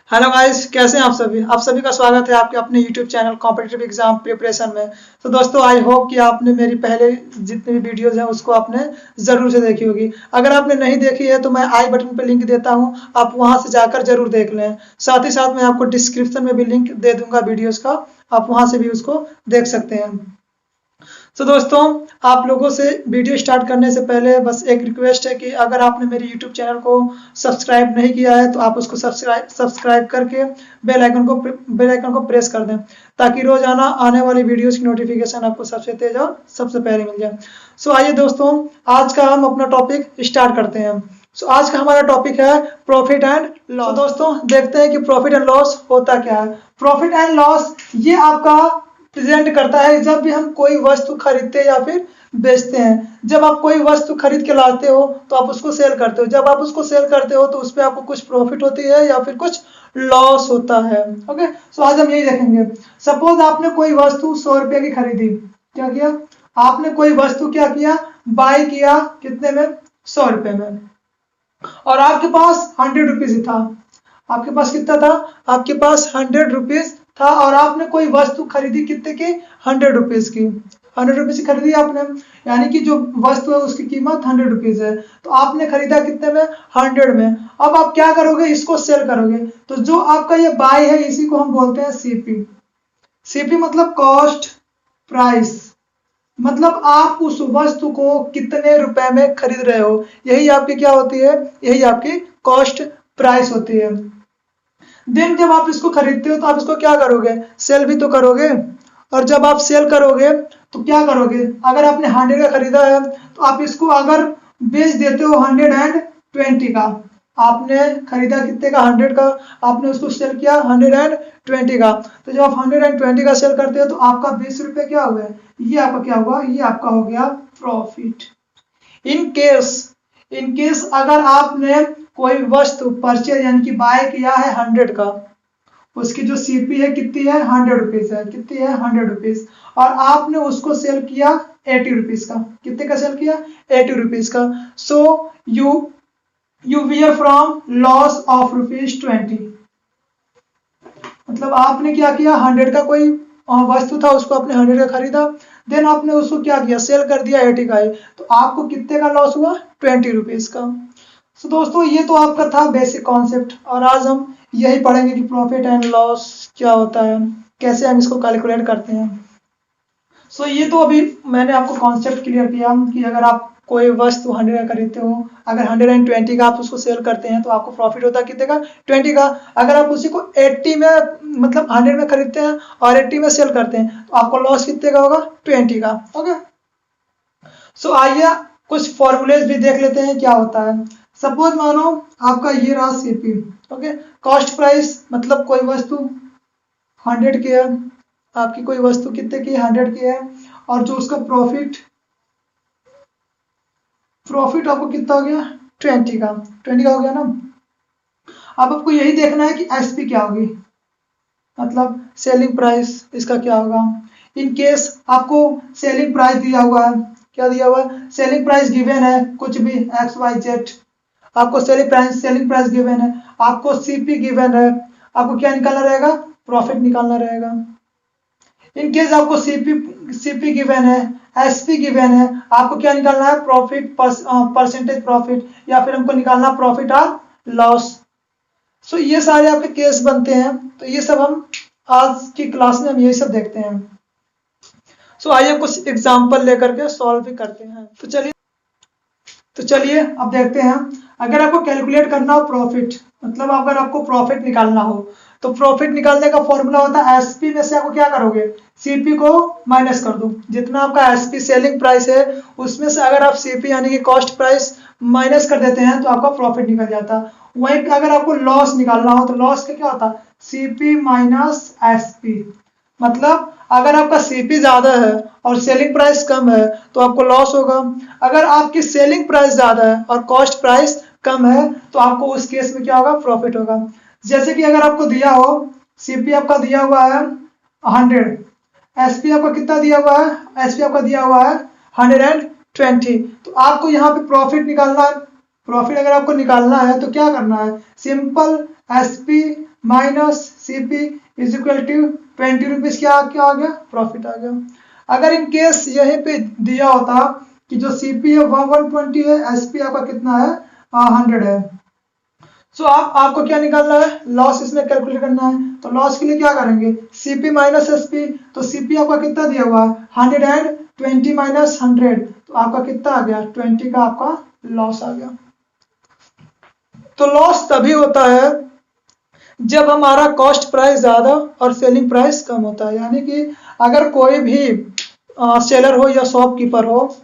Hello guys, कैसे हैं आप सभी का स्वागत है आपके अपने YouTube channel competitive exam preparation में। तो दोस्तों, आई होप कि आपने मेरी पहले जितनी भी वीडियोस हैं उसको आपने ज़रूर से देखी होगी। अगर आपने नहीं देखी है तो मैं आई बटन पे लिंक देता हूं, आप वहां से जाकर जरूर देख लें। साथ ही साथ मैं आपको डिस्क्रिप्शन में भी लिंक दे दूंगा वीडियोज़ का, आप वहां से भी उसको देख सकते हैं। तो दोस्तों, आप लोगों से वीडियो स्टार्ट करने से पहले बस एक रिक्वेस्ट है कि अगर आपने मेरे यूट्यूब चैनल को सब्सक्राइब नहीं किया है तो आप उसको सब्सक्राइब करके बेल आइकन को प्रेस कर दें, ताकि रोजाना आने वाली वीडियोस की नोटिफिकेशन आपको सबसे तेज और सबसे पहले मिल जाए। सो आइए दोस्तों, आज का हम अपना टॉपिक स्टार्ट करते हैं। आज का हमारा टॉपिक है प्रॉफिट एंड लॉस। दोस्तों, देखते हैं कि प्रॉफिट एंड लॉस होता क्या है। प्रॉफिट एंड लॉस ये आपका प्रेजेंट करता है जब भी हम कोई वस्तु खरीदते हैं या फिर बेचते हैं। जब आप कोई वस्तु खरीद के लाते हो तो आप उसको सेल करते हो। जब आप उसको सेल करते हो तो उस पर आपको कुछ प्रॉफिट होती है या फिर कुछ लॉस होता है। ओके, सो आज हम यही देखेंगे। सपोज आपने कोई वस्तु 100 रुपए की खरीदी। क्या किया आपने? कोई वस्तु क्या किया? बाय किया। कितने में? 100 रुपए में। और आपके पास 100 रुपीज ही था। आपके पास कितना था? आपके पास 100 रुपीज था और आपने कोई वस्तु खरीदी कितने की? 100 रुपीज की। 100 रुपीज की खरीदी आपने, यानी कि जो वस्तु है उसकी कीमत 100 रुपीज है। तो आपने खरीदा कितने में? 100 में। अब आप क्या करोगे? इसको सेल करोगे। तो जो आपका ये बाय है इसी को हम बोलते हैं सीपी। सीपी मतलब कॉस्ट प्राइस, मतलब आप उस वस्तु को कितने रुपए में खरीद रहे हो, यही आपकी क्या होती है? यही आपकी कॉस्ट प्राइस होती है। देन जब आप इसको खरीदते हो तो आप इसको क्या करोगे? सेल भी तो करोगे। और जब आप सेल करोगे तो क्या करोगे? अगर आपने 100 का खरीदा है तो आप इसको अगर बेच देते हो 120 का। आपने खरीदा कितने का? 100 का। आपने उसको सेल किया 120 का। तो जब आप 120 का सेल करते हो तो आपका 20 रुपए क्या हो गया? ये आपका क्या हुआ? ये आपका हो गया प्रॉफिट। इन केस अगर आपने कोई वस्तु परचेज यानी कि बाय किया है 100 का, उसकी जो सीपी है कितनी है? 100 रुपीज है। कितनी है? 100 रुपीज। और आपने उसको सेल किया 80 रुपीज का। कितने का सेल किया? 80 रुपीज का। So you wear from loss of ₹20। मतलब आपने क्या किया? 100 का कोई वस्तु था, उसको आपने 100 का खरीदा। देन आपने उसको क्या किया? सेल कर दिया 80 का ही। तो आपको कितने का लॉस हुआ? 20 रुपीज का। तो दोस्तों, ये तो आपका था बेसिक कॉन्सेप्ट, और आज हम यही पढ़ेंगे कि प्रॉफिट एंड लॉस क्या होता है, कैसे हम इसको कैलकुलेट करते हैं। सो ये तो अभी मैंने आपको कॉन्सेप्ट क्लियर किया कि अगर आप कोई वस्तु 100 का खरीदते हो, अगर 120 का आप उसको सेल करते हैं तो आपको प्रॉफिट होता है कितने का? 20 का। अगर आप उसी को 80 में मतलब 100 में खरीदते हैं और 80 में सेल करते हैं तो आपको लॉस कितने का होगा? 20 का। ओके, सो आइए कुछ फॉर्मूलेज भी देख लेते हैं क्या होता है। सपोज मानो आपका ये रहा सीपी। ओके, कॉस्ट प्राइस मतलब कोई वस्तु 100 की है, आपकी कोई वस्तु कितने की? 100 की है। और जो उसका प्रॉफिट आपको कितना हो गया? 20 का। 20 का हो गया ना। अब आपको यही देखना है कि एसपी क्या होगी, मतलब सेलिंग प्राइस इसका क्या होगा। इन केस आपको सेलिंग प्राइस दिया हुआ है, क्या दिया हुआ है? सेलिंग प्राइस गिवन है, कुछ भी XYZ। आपको सेलिंग प्राइस गिवन है, आपको सीपी गिवन है, आपको क्या निकालना रहेगा? प्रॉफिट निकालना रहेगा। इन केस आपको सीपी गिवन है, एसपी गिवन है, आपको क्या निकालना है? प्रॉफिट परसेंटेज प्रॉफिट, या फिर हमको निकालना प्रॉफिट और लॉस। सो ये सारे आपके केस बनते हैं। तो ये सब हम आज की क्लास में हम यही सब देखते हैं। सो आइए कुछ एग्जांपल लेकर के सॉल्व भी करते हैं। तो चलिए अब देखते हैं। अगर आपको कैलकुलेट करना हो प्रॉफिट, मतलब अगर आपको प्रॉफिट निकालना हो तो प्रॉफिट निकालने का फॉर्मूला होता है एसपी में से आपको क्या करोगे? सीपी को माइनस कर दो। जितना आपका एसपी सेलिंग प्राइस है उसमें से अगर आप सीपी यानी कि कॉस्ट प्राइस माइनस कर देते हैं तो आपका प्रॉफिट निकल जाता। वही अगर आपको लॉस निकालना हो तो लॉस का क्या होता? CP minus SP. मतलब अगर आपका सीपी ज्यादा है और सेलिंग प्राइस कम है तो आपको लॉस होगा। अगर आपकी सेलिंग प्राइस ज्यादा है और कॉस्ट प्राइस कम है तो आपको उस केस में क्या होगा? प्रॉफिट होगा। जैसे कि अगर आपको दिया हो सीपी आपका दिया हुआ है 100, एसपी आपका कितना दिया हुआ है? एसपी आपका दिया हुआ है 120। तो आपको यहाँ पे प्रॉफिट निकालना है। प्रॉफिट अगर आपको निकालना है तो क्या करना है? Simple SP minus CP is equal to 20 rupees क्या आ गया, प्रॉफिट आ गया। अगर इन केस यहीं पे दिया होता कि जो CP है 120 है, SP आपका कितना है 100 है, सो आपको क्या निकालना है, लॉस इसमें कैलकुलेट करना है। तो लॉस के लिए क्या करेंगे, CP माइनस SP, तो CP आपका कितना दिया हुआ है 120 माइनस 100, तो आपका कितना आ गया 20 का आपका लॉस आ गया। तो लॉस तभी होता है जब हमारा कॉस्ट प्राइस ज्यादा और सेलिंग प्राइस कम होता है। यानी कि अगर कोई भी सेलर हो या शॉपकीपर हो,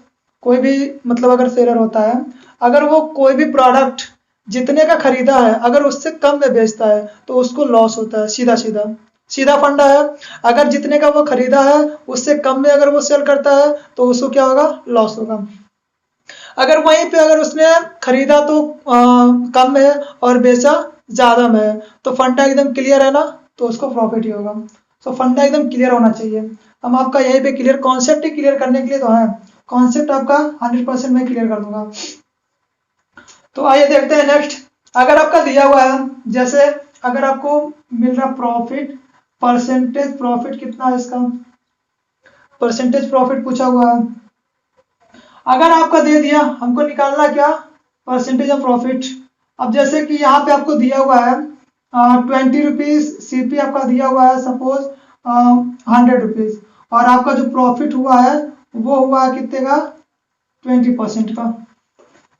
कोई भी मतलब अगर सेलर होता है, अगर वो कोई भी प्रोडक्ट जितने का खरीदा है अगर उससे कम में बेचता है तो उसको लॉस होता है, सीधा सीधा सीधा फंडा है। अगर जितने का वो खरीदा है उससे कम में अगर वो सेल करता है तो उसको क्या होगा, लॉस होगा। अगर वहीं पे अगर उसने खरीदा तो कम में है और बेचा ज्यादा में है, तो फंडा एकदम क्लियर है ना, तो उसको प्रॉफिट ही होगा। तो फंडा एकदम क्लियर होना चाहिए। हम आपका यहीं पे क्लियर कॉन्सेप्ट ही क्लियर करने के लिए तो है, कॉन्सेप्ट आपका 100% मैं क्लियर कर दूंगा। तो आइए देखते हैं नेक्स्ट। अगर आपका दिया हुआ है, जैसे अगर आपको मिल रहा प्रॉफिट, परसेंटेज प्रॉफिट कितना है, इसका परसेंटेज प्रॉफिट पूछा हुआ है। अगर आपका दे दिया, हमको निकालना क्या, परसेंटेज ऑफ प्रॉफिट। अब जैसे कि यहाँ पे आपको दिया हुआ है 20 रुपीज, CP आपका दिया हुआ है सपोज 100 रुपीज, और आपका जो प्रॉफिट हुआ है वो हुआ है कितने का, 20% का।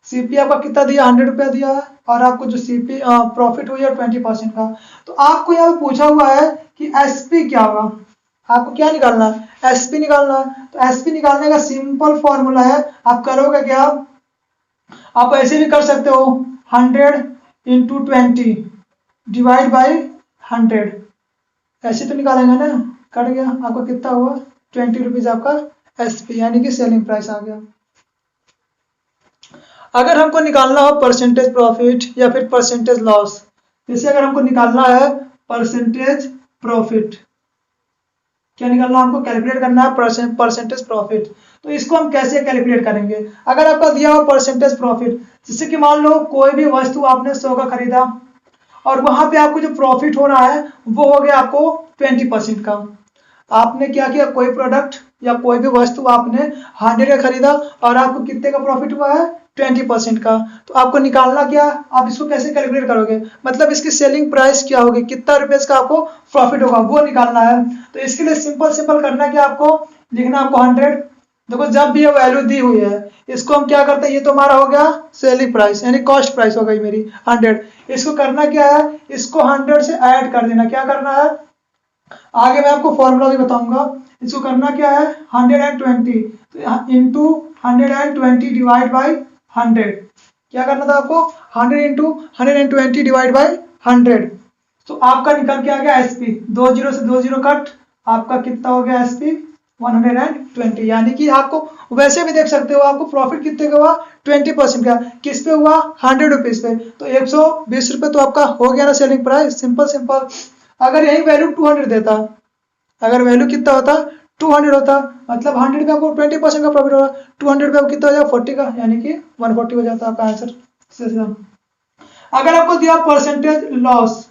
CP आपका कितना दिया, 100 रुपया दिया है, और आपको जो CP प्रॉफिट हुई है 20% का। तो आपको यहाँ पे पूछा हुआ है कि SP क्या होगा, आपको क्या निकालना है, SP निकालना है। तो SP निकालने का सिंपल फॉर्मूला है, आप करोगे क्या, आप ऐसे भी कर सकते हो 100 इंटू 20 डिवाइड बाई 100, ऐसे तो निकालेंगे ना, कट गया, आपका कितना हुआ 20 रुपीज आपका SP यानी कि सेलिंग प्राइस आ गया। अगर हमको निकालना हो परसेंटेज प्रॉफिट या फिर परसेंटेज लॉस, जैसे अगर हमको निकालना है परसेंटेज प्रॉफिट, क्या निकालना, हमको कैलकुलेट करना है परसेंटेज प्रॉफिट। तो इसको हम कैसे कैलकुलेट करेंगे, अगर आपका दिया हुआ परसेंटेज प्रॉफिट, जैसे कि मान लो कोई भी वस्तु आपने 100 का खरीदा और वहां पे आपको जो प्रॉफिट हो रहा है वो हो गया आपको 20% का। आपने क्या किया, कोई प्रोडक्ट या कोई भी वस्तु आपने 100 का खरीदा और आपको कितने का प्रॉफिट हुआ है 20% का। तो आपको निकालना क्या, आप इसको कैसे कैलकुलेट करोगे, मतलब इसकी सेलिंग प्राइस क्या होगी, कितना रुपए का आपको प्रॉफिट होगा वो निकालना है। तो इसके लिए सिंपल करना क्या, आपको लिखना आपको 100। देखो जब भी ये वैल्यू दी हुई है इसको हम क्या करते हैं, ये तो हमारा हो गया सेलिंग प्राइस यानी कॉस्ट प्राइस हो गई मेरी 100। इसको करना क्या है, इसको 100 से ऐड कर देना, क्या करना है, आगे मैं आपको फॉर्मूला भी बताऊंगा। इसको करना क्या है 120 इंटू 120 डिवाइड बाई 100, क्या करना था आपको 100 इंटू 120 डिवाइड बाई 100। तो आपका निकल के आ गया SP, 2 0 से 2 0 कट, आपका कितना हो गया SP 120। यानी कि आपको वैसे भी देख सकते हो आपको प्रॉफिट कितने का हुआ 20% का, किस पे हुआ 100 रुपीज पे, तो 120 रुपए तो आपका हो गया ना सेलिंग प्राइस, सिंपल। अगर यही वैल्यू 200 देता, अगर वैल्यू कितना होता 200 होता, मतलब 100 पे आपको 20% का प्रॉफिट होगा, 200 पे आपको कितना हो जाएगा 40 का, यानी कि 140 हो जाता है आपका आंसर। अगर आपको दिया परसेंटेज लॉस,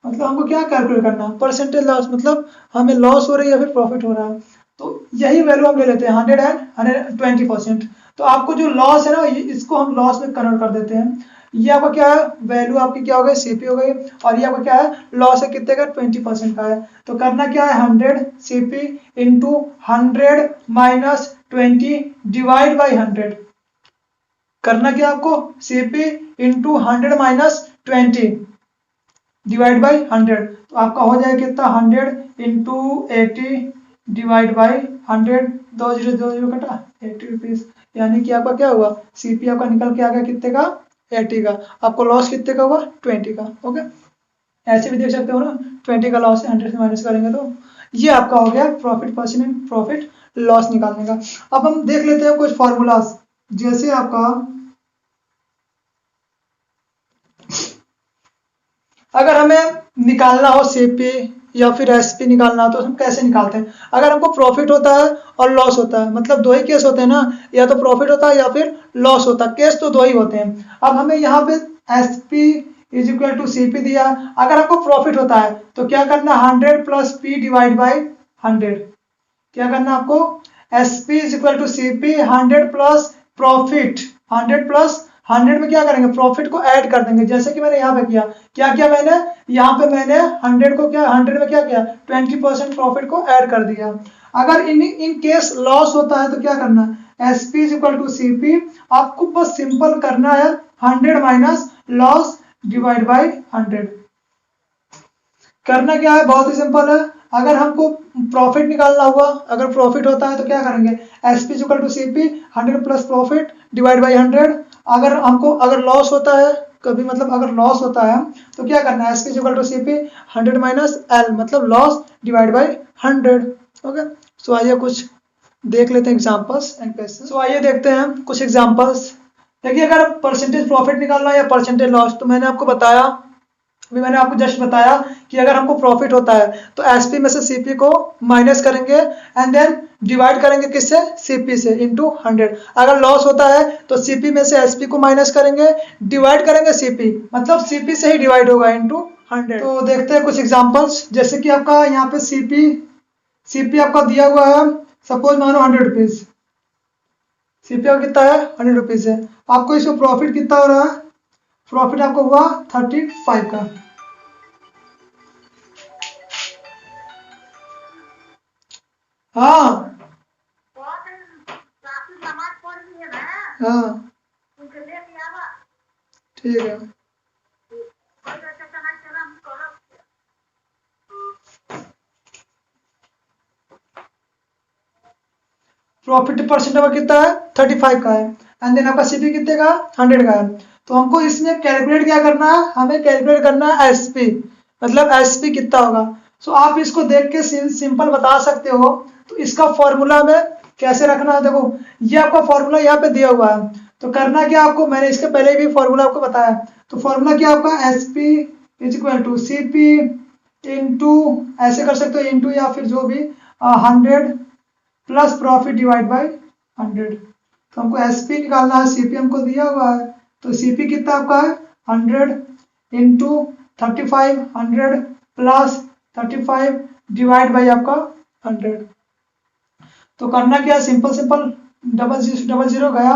मतलब हमको क्या कैलकुलेट करना है, परसेंटेज लॉस मतलब हमें लॉस हो रही है या फिर प्रॉफिट हो रहा है। तो यही वैल्यू हम ले लेते हैं 100 एंड 120%। तो आपको जो लॉस है ना इसको हम लॉस में कन्वर्ट कर देते हैं। ये आपका क्या है, वैल्यू आपकी क्या हो गई CP हो गई, और ये आपका क्या है लॉस है कितने का 20% का है। तो करना क्या है 100 CP into 100 minus 20 divide by 100, करना क्या आपको CP into 100 minus 20 divide by 100। तो आपका हो जाएगा कितना 100 इंटू 80 डिवाइड बाई 100, 2 0 2 0 कटा 80 रुपीज, यानी कि आपका क्या हुआ CP आपका निकल के आ गया कितने का 80 का, आपको लॉस कितने का हुआ 20 का। ओके, ऐसे भी देख सकते हो ना, 20 का लॉस है 100 से माइनस करेंगे तो ये आपका हो गया प्रॉफिट परसेंट प्रॉफिट लॉस निकालने का। अब हम देख लेते हैं कुछ फॉर्मूलाज, जैसे आपका अगर हमें निकालना हो CP या फिर SP निकालना हो तो हम कैसे निकालते हैं, अगर हमको प्रॉफिट होता है और लॉस होता है, मतलब दो ही केस होते हैं ना, या तो प्रॉफिट होता है या फिर लॉस होता है, केस तो दो ही होते हैं। अब हमें यहाँ पे SP is equal to C P दिया। अगर आपको प्रॉफिट होता है तो क्या करना, 100 प्लस पी डिवाइड बाई 100। क्या करना आपको, S P is equal to C P, 100 plus profit, 100 plus 100 में क्या करेंगे, प्रॉफिट को ऐड कर देंगे, जैसे कि मैंने यहाँ पे किया। क्या किया मैंने, यहाँ पे मैंने 100 को क्या, 100 में क्या किया, 20% प्रॉफिट को ऐड कर दिया। अगर इन केस लॉस होता है तो क्या करना, S P is equal to C P, आपको बस सिंपल करना है 100 माइनस लॉस डिवाइड बाई 100। करना क्या है, बहुत ही सिंपल है। अगर हमको प्रॉफिट निकालना हुआ, अगर प्रॉफिट होता है तो क्या करेंगे, S P equal to C P, 100 plus profit divide by 100। अगर लॉस होता है कभी, मतलब अगर लॉस होता है तो क्या करना है, S P equal to C P, 100 minus L, मतलब loss divide by 100। Okay, so आइए कुछ देख लेते हैं एग्जांपल्स एंड क्वेश्चन। सो आइए देखते हैं कुछ एग्जांपल्स। देखिए, अगर परसेंटेज प्रॉफिट निकालना है या परसेंटेज लॉस, तो मैंने आपको बताया, अभी मैंने आपको जस्ट बताया कि अगर हमको प्रॉफिट होता है तो एसपी में से सीपी को माइनस करेंगे एंड देन डिवाइड करेंगे किससे, सीपी से, इनटू 100। अगर लॉस होता है तो सीपी में से एसपी को माइनस करेंगे, डिवाइड करेंगे सीपी, मतलब सीपी से ही डिवाइड होगा इनटू 100। तो देखते हैं कुछ एग्जांपल्स। जैसे कि आपका यहाँ पे सीपी आपका दिया हुआ है, सपोज मानो 100 रुपीज, सीपी आपका कितना है, 100 रुपीज है। आपको इसको प्रॉफिट कितना हो रहा है, प्रॉफिट आपको हुआ 35 का। हाँ हाँ ठीक है। प्रॉफिट परसेंट आपका कितना है, 35 का है, एंड देन आपका सीपी कितने का, 100 का है। तो हमको इसमें कैलकुलेट क्या करना है, हमें कैलकुलेट करना है एसपी, मतलब एसपी कितना होगा। सो आप इसको देख के सिंपल बता सकते हो। तो इसका फॉर्मूला में कैसे रखना है, देखो ये आपका फॉर्मूला यहाँ पे दिया हुआ है। तो करना क्या आपको, मैंने इसके पहले भी फॉर्मूला आपको बताया। तो फॉर्मूला क्या आपका, S P is equal to C P into, ऐसे कर सकते हो इंटू, या फिर जो भी 100 प्लस प्रॉफिट डिवाइड बाई 100। तो हमको एस पी निकालना है, सीपी हमको दिया हुआ है। तो सीपी कितना आपका है, 100 इंटू 35, 100 प्लस 35 डिवाइड बाई आपका 100। तो करना क्या, सिंपल सिंपल, डबल जीरो गया,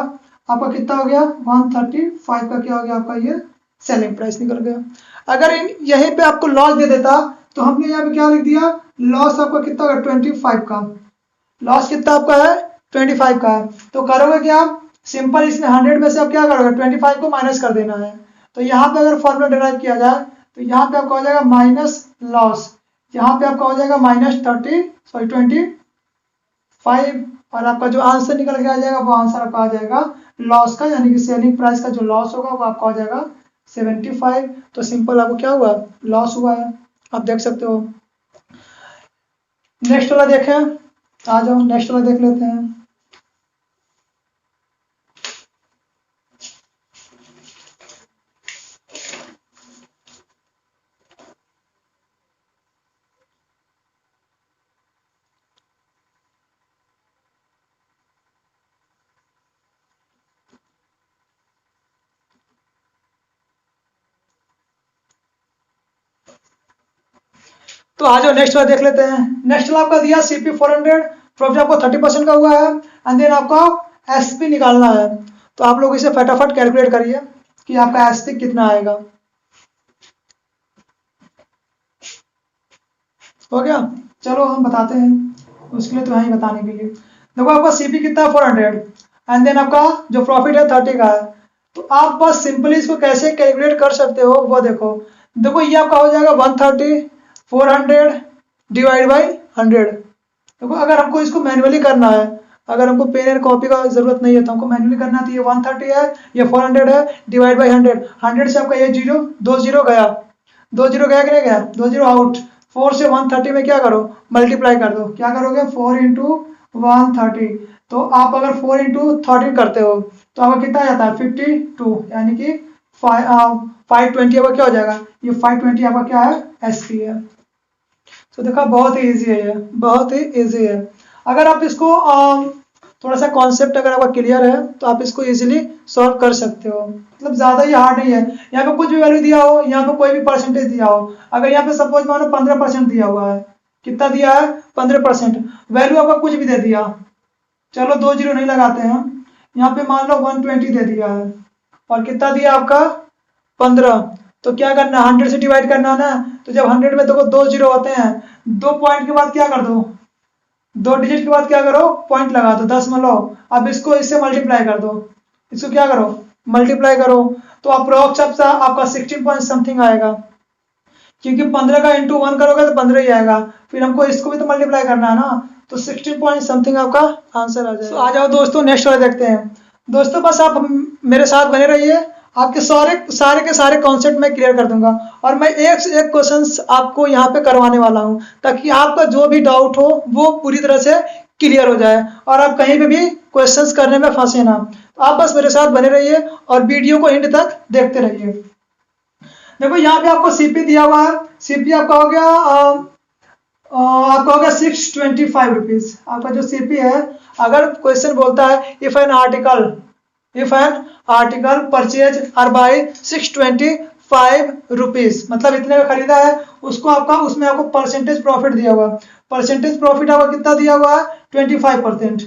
आपका कितना हो गया, 135 का क्या हो गया आपका, ये सेलिंग प्राइस निकल गया। अगर यहीं पे आपको लॉस दे देता तो हमने यहाँ पे क्या लिख दिया, लॉस आपका कितना होगा, 25 का। लॉस कितना आपका है, 25 का है। तो करोगे क्या, सिंपल इसमें 100 में से आप क्या करोगे, 25 को माइनस कर देना है। तो यहाँ पे अगर फॉर्मूला डिराइव किया जाए तो यहाँ पे आपका हो जाएगा माइनस लॉस, यहाँ पे आपका हो जाएगा -25, और आपका जो आंसर निकल के आ जाएगा वो आंसर आपका आ जाएगा लॉस का, यानी कि सेलिंग प्राइस का जो लॉस होगा वो आपका हो जाएगा 75। तो सिंपल आपको क्या हुआ, लॉस हुआ है, आप देख सकते हो। नेक्स्ट वाला देखें, आ जाओ नेक्स्ट वाला देख लेते हैं। तो आ जाओ नेक्स्ट वाला देख लेते हैं। नेक्स्ट वाला आपका दिया सीपी 400, प्रॉफिट आपको 30% का हुआ है, एंड देन आपका एसपी निकालना है। तो आप लोग इसे फटाफट कैलकुलेट करिए कि आपका एसपी कितना आएगा। हो गया, चलो हम बताते हैं, उसके लिए तो यहीं बताने के लिए। देखो आपका सीपी कितना है, 400, एंड देन आपका जो प्रॉफिट है 30 का है। तो आप बस सिंपली इसको कैसे कैलकुलेट कर सकते हो वो देखो। देखो ये आपका हो जाएगा 130, 400 डिवाइड बाई 100। देखो अगर हमको इसको मैन्युअली करना है, अगर हमको पेन एंड कॉपी का जरूरत नहीं है तो हमको मैन्युअली करना है। तो ये 130 है, ये 400 है, डिवाइड बाई 100। 100 से आपका ये जीरो, 2 जीरो गया, 2 जीरो गया कि नहीं गया, 2 जीरो आउट। 4 से 130 में क्या करो, मल्टीप्लाई कर दो। क्या करोगे, 4 इंटू 130। तो आप अगर 4 इंटू 30 करते हो तो आपका कितना आ जाता है, 52, यानी कि 520 आपका क्या हो जाएगा, ये 520 आपका क्या है, एसपी है। तो देखा बहुत ही इजी है, ये बहुत ही इजी है। अगर आप इसको थोड़ा सा कॉन्सेप्ट अगर आपका क्लियर है तो आप इसको इजीली सॉल्व कर सकते हो, मतलब ज़्यादा ही हार्ड नहीं है। यहाँ पे कुछ भी वैल्यू दिया हो, यहाँ पे कोई भी परसेंटेज दिया हो, अगर यहाँ पे सपोज मानो 15% दिया हुआ है, कितना दिया है 15%, वैल्यू आपका कुछ भी दे दिया, चलो 2 जीरो नहीं लगाते हैं, यहाँ पे मान लो 120 दे दिया है और कितना दिया आपका 15, तो क्या करना, 100 से डिवाइड करना है ना। तो जब 100 में देखो 2 जीरो होते हैं, 2 पॉइंट के बाद क्या कर दो, 2 डिजिट के बाद क्या करो, पॉइंट लगा दो, 10 में लो। अब इसको इससे मल्टीप्लाई कर दो, इसको क्या करो, मल्टीप्लाई करो, तो अप्रोक्स आपका 16 पॉइंट समथिंग आएगा, क्योंकि 15 का इंटू 1 करोगे तो 15 ही आएगा, फिर हमको इसको भी तो मल्टीप्लाई करना है ना, तो 16 पॉइंट समथिंग आपका आंसर आ जाएगा। तो आ जाओ दोस्तों नेक्स्ट वाला देखते हैं। दोस्तों बस आप मेरे साथ बने रहिए, आपके सारे के सारे कॉन्सेप्ट मैं क्लियर कर दूंगा, और मैं एक से एक क्वेश्चंस आपको यहाँ पे करवाने वाला हूँ, ताकि आपका जो भी डाउट हो वो पूरी तरह से क्लियर हो जाए और आप कहीं पे भी क्वेश्चंस करने में फंसे ना। तो आप बस मेरे साथ बने रहिए और वीडियो को एंड तक देखते रहिए। देखो यहाँ पे आपको सीपी दिया हुआ है, सीपी आपका हो गया आपका हो गया 625 रुपीज, आपका जो सीपी है। अगर क्वेश्चन बोलता है इफ एन आर्टिकल परचेज और बाय 625 रुपीज, मतलब इतने का खरीदा है, उसको आपका उसमें आपको परसेंटेज प्रॉफिट दिया हुआ, परसेंटेज प्रॉफिट आपका कितना दिया हुआ है 25%,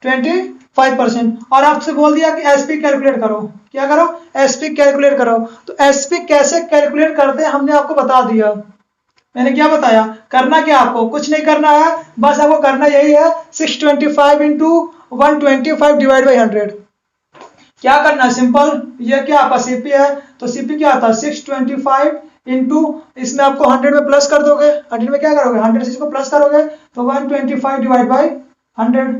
25%, और आपसे बोल दिया कि एसपी कैलकुलेट करो, क्या करो, एसपी कैलकुलेट करो। तो एसपी कैसे कैलकुलेट करते हैं हमने आपको बता दिया, मैंने क्या बताया, करना क्या, आपको कुछ नहीं करना है, बस आपको करना यही है 625 इंटू 125 डिवाइड बाई 100। क्या करना है, सिंपल, ये क्या आपका सीपी है, तो सीपी क्या आता है 625 इंटू, इसमें आपको 100 में प्लस कर दोगे, 100 में क्या करोगे, 100 से इसको प्लस करोगे तो 125 डिवाइड बाई 100,